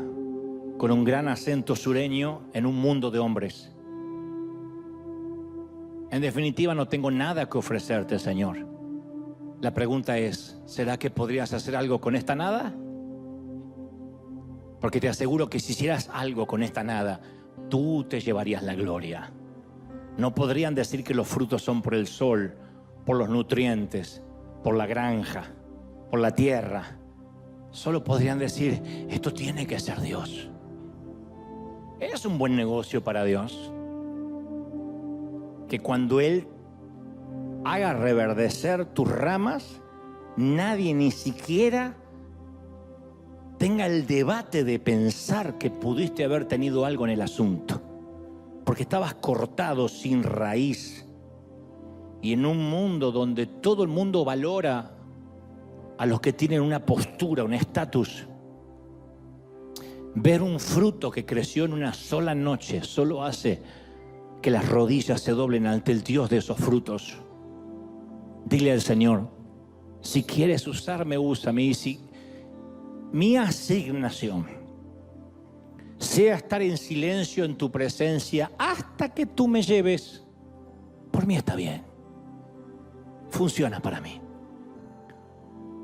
con un gran acento sureño en un mundo de hombres. En definitiva, no tengo nada que ofrecerte, Señor. La pregunta es: ¿será que podrías hacer algo con esta nada? Porque te aseguro que si hicieras algo con esta nada, tú te llevarías la gloria. No podrían decir que los frutos son por el sol, por los nutrientes, por la granja, por la tierra. Solo podrían decir: esto tiene que ser Dios. Es un buen negocio para Dios que cuando Él haga reverdecer tus ramas, nadie ni siquiera tenga el debate de pensar que pudiste haber tenido algo en el asunto, porque estabas cortado, sin raíz. Y en un mundo donde todo el mundo valora a los que tienen una postura, un estatus, ver un fruto que creció en una sola noche solo hace que las rodillas se doblen ante el Dios de esos frutos. Dile al Señor: si quieres usarme, úsame. Y si mi asignación sea estar en silencio en tu presencia hasta que tú me lleves, por mí está bien. Funciona para mí.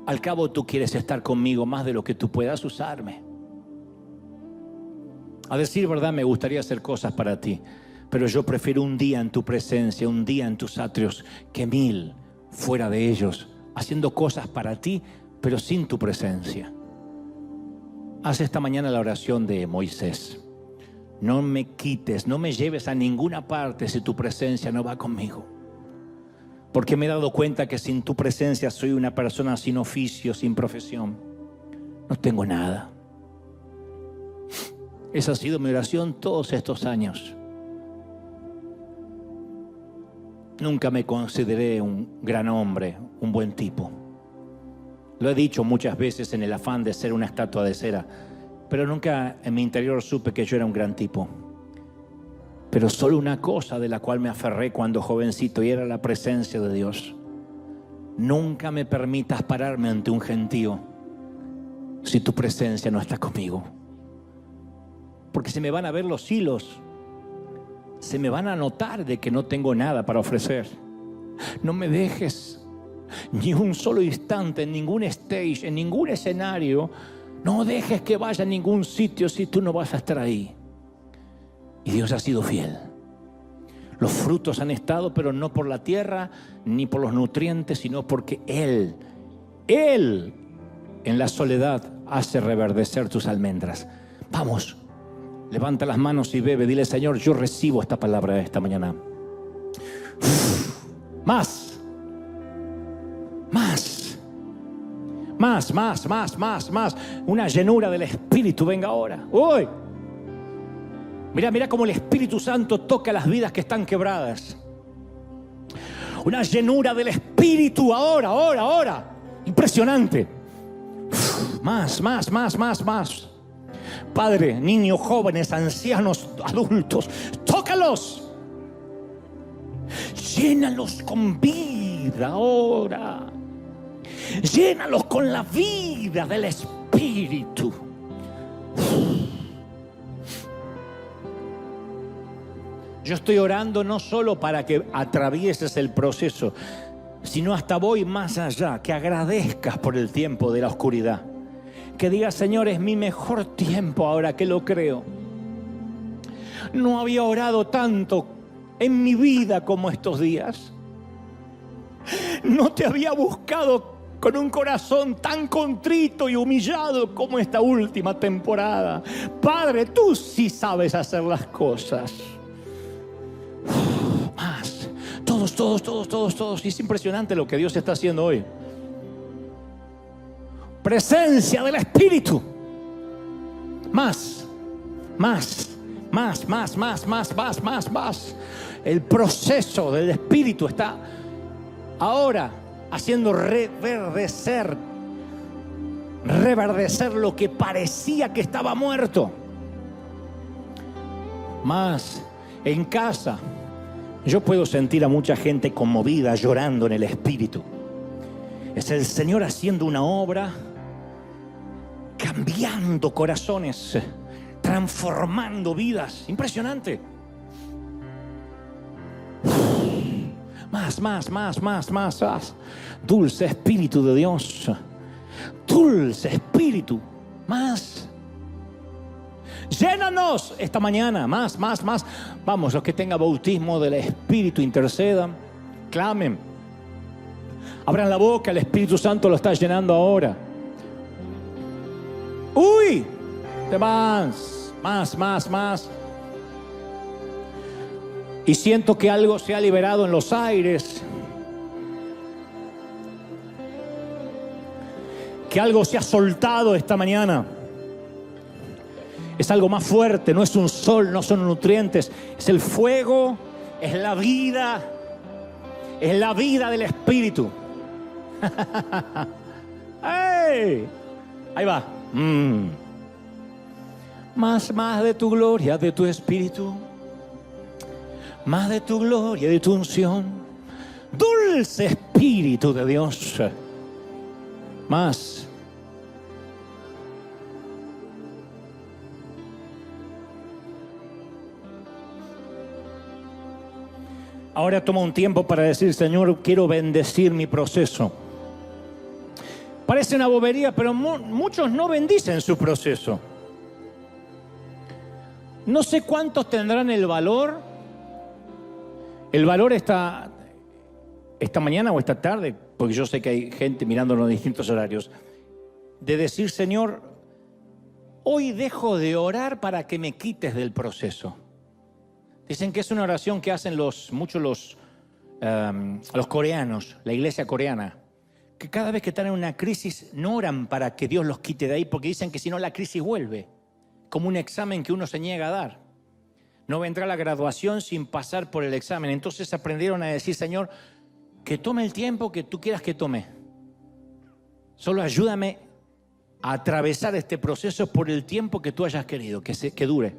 Al cabo, tú quieres estar conmigo más de lo que tú puedas usarme. A decir verdad, me gustaría hacer cosas para ti, pero yo prefiero un día en tu presencia, un día en tus atrios, que 1000 fuera de ellos, haciendo cosas para ti, pero sin tu presencia. Haz esta mañana la oración de Moisés: no me quites, no me lleves a ninguna parte si tu presencia no va conmigo. Porque me he dado cuenta que sin tu presencia soy una persona sin oficio, sin profesión. No tengo nada. Esa ha sido mi oración todos estos años. Nunca me consideré un gran hombre, un buen tipo. Lo he dicho muchas veces en el afán de ser una estatua de cera, pero nunca en mi interior supe que yo era un gran tipo. Pero solo una cosa de la cual me aferré cuando jovencito, y era la presencia de Dios. Nunca me permitas pararme ante un gentío si tu presencia no está conmigo. Porque se me van a ver los hilos, se me van a notar de que no tengo nada para ofrecer. No me dejes ni un solo instante en ningún stage, en ningún escenario. No dejes que vaya a ningún sitio si tú no vas a estar ahí. Y Dios ha sido fiel. Los frutos han estado, pero no por la tierra ni por los nutrientes, sino porque Él en la soledad hace reverdecer tus almendras. Vamos, levanta las manos y bebe. Dile: Señor, yo recibo esta palabra esta mañana. Más. Una llenura del Espíritu venga ahora. ¡Uy! Mira cómo el Espíritu Santo toca las vidas que están quebradas. Una llenura del Espíritu ahora. Impresionante. Más. Padre, niños, jóvenes, ancianos, adultos, tócalos. Llénalos con vida ahora. Llénalos con la vida del Espíritu. Yo estoy orando no solo para que atravieses el proceso, sino hasta voy más allá, que agradezcas por el tiempo de la oscuridad. Que digas: Señor, es mi mejor tiempo ahora que lo creo. No había orado tanto en mi vida como estos días. No te había buscado con un corazón tan contrito y humillado como esta última temporada. Padre, tú sí sabes hacer las cosas. Más. Todos. Y es impresionante lo que Dios está haciendo hoy. Presencia del Espíritu. Más. El proceso del Espíritu está ahora haciendo reverdecer lo que parecía que estaba muerto. Más en casa, yo puedo sentir a mucha gente conmovida, llorando en el Espíritu. Es el Señor haciendo una obra, cambiando corazones, transformando vidas. Impresionante. Más. Dulce Espíritu de Dios. Dulce Espíritu. Más. Llénanos esta mañana. Más. Vamos, los que tengan bautismo del Espíritu, intercedan, clamen. Abran la boca, el Espíritu Santo lo está llenando ahora. ¡Uy! Más. Y siento que algo se ha liberado en los aires. Que algo se ha soltado esta mañana. Es algo más fuerte, no es un sol, no son nutrientes. Es el fuego, es la vida. Es la vida del Espíritu. ¡Hey! Ahí va. Más de tu gloria, de tu Espíritu. Más de tu gloria, de tu unción. Dulce Espíritu de Dios. Más. Ahora toma un tiempo para decir: Señor, quiero bendecir mi proceso. Parece una bobería, pero muchos no bendicen su proceso. No sé cuántos tendrán el valor esta mañana o esta tarde, porque yo sé que hay gente mirando los distintos horarios, de decir: Señor, hoy dejo de orar para que me quites del proceso. Dicen que es una oración que hacen muchos los coreanos, la iglesia coreana, que cada vez que están en una crisis no oran para que Dios los quite de ahí, porque dicen que si no la crisis vuelve, como un examen que uno se niega a dar. No vendrá la graduación sin pasar por el examen. Entonces aprendieron a decir: Señor, que tome el tiempo que tú quieras que tome. Solo ayúdame a atravesar este proceso por el tiempo que tú hayas querido, que dure.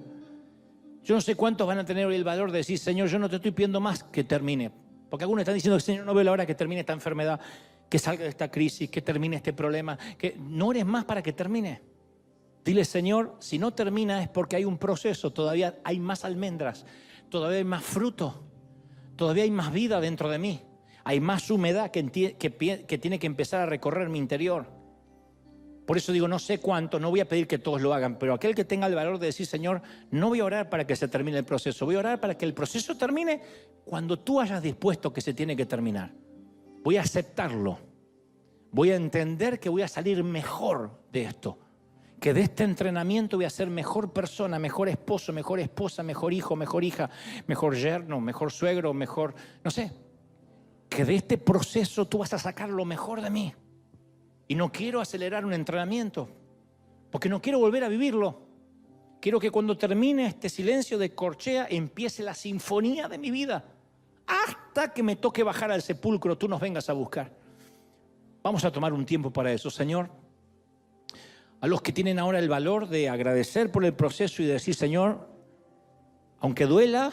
Yo no sé cuántos van a tener hoy el valor de decir: Señor, yo no te estoy pidiendo más que termine. Porque algunos están diciendo: Señor, no veo la hora que termine esta enfermedad, que salga de esta crisis, que termine este problema. Que no ores más para que termine. Dile: Señor, si no termina es porque hay un proceso, todavía hay más almendras, todavía hay más fruto, todavía hay más vida dentro de mí, hay más humedad que tiene que empezar a recorrer mi interior. Por eso digo, no sé cuánto, no voy a pedir que todos lo hagan, pero aquel que tenga el valor de decir: Señor, no voy a orar para que se termine el proceso, voy a orar para que el proceso termine cuando tú hayas dispuesto que se tiene que terminar. Voy a aceptarlo, voy a entender que voy a salir mejor de esto. Que de este entrenamiento voy a ser mejor persona, mejor esposo, mejor esposa, mejor hijo, mejor hija, mejor yerno, mejor suegro, mejor, no sé. Que de este proceso tú vas a sacar lo mejor de mí. Y no quiero acelerar un entrenamiento, porque no quiero volver a vivirlo. Quiero que cuando termine este silencio de corchea empiece la sinfonía de mi vida. Hasta que me toque bajar al sepulcro, tú nos vengas a buscar. Vamos a tomar un tiempo para eso, Señor. A los que tienen ahora el valor de agradecer por el proceso y decir: Señor, aunque duela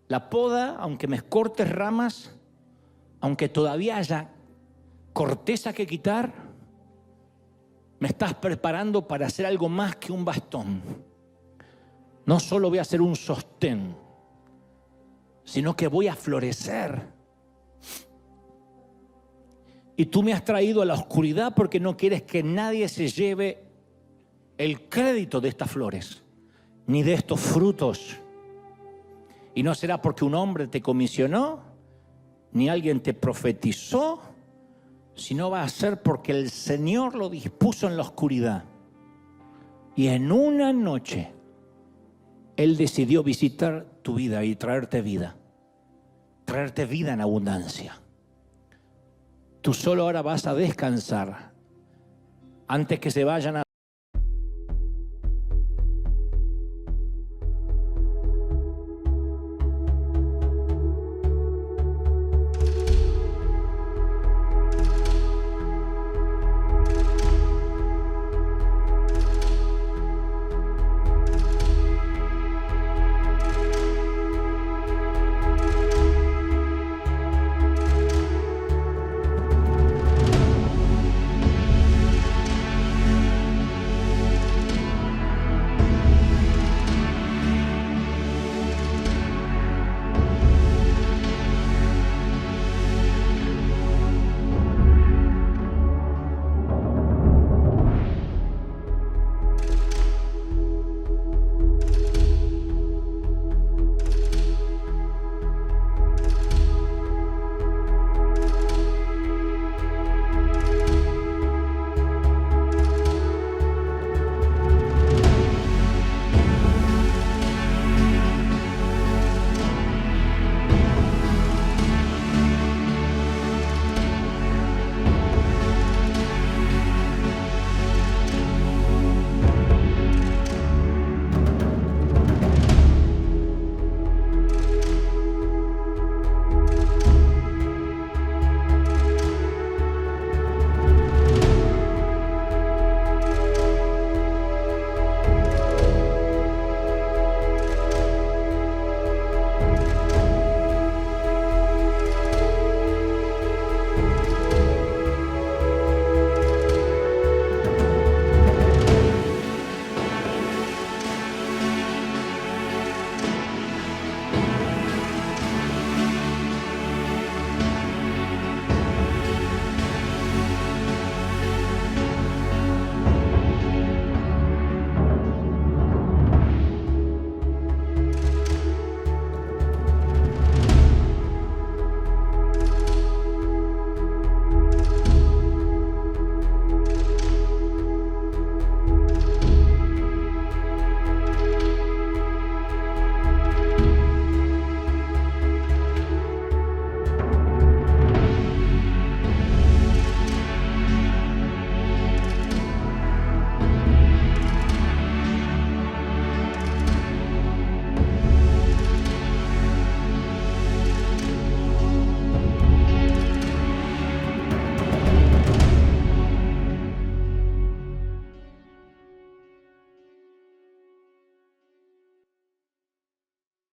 la poda, aunque me cortes ramas, aunque todavía haya corteza que quitar, me estás preparando para hacer algo más que un bastón. No solo voy a hacer un sostén, sino que voy a florecer. Y tú me has traído a la oscuridad porque no quieres que nadie se lleve el crédito de estas flores, ni de estos frutos. Y no será porque un hombre te comisionó, ni alguien te profetizó, sino va a ser porque el Señor lo dispuso en la oscuridad. Y en una noche, Él decidió visitar tu vida y traerte vida en abundancia. Tú solo ahora vas a descansar antes que se vayan a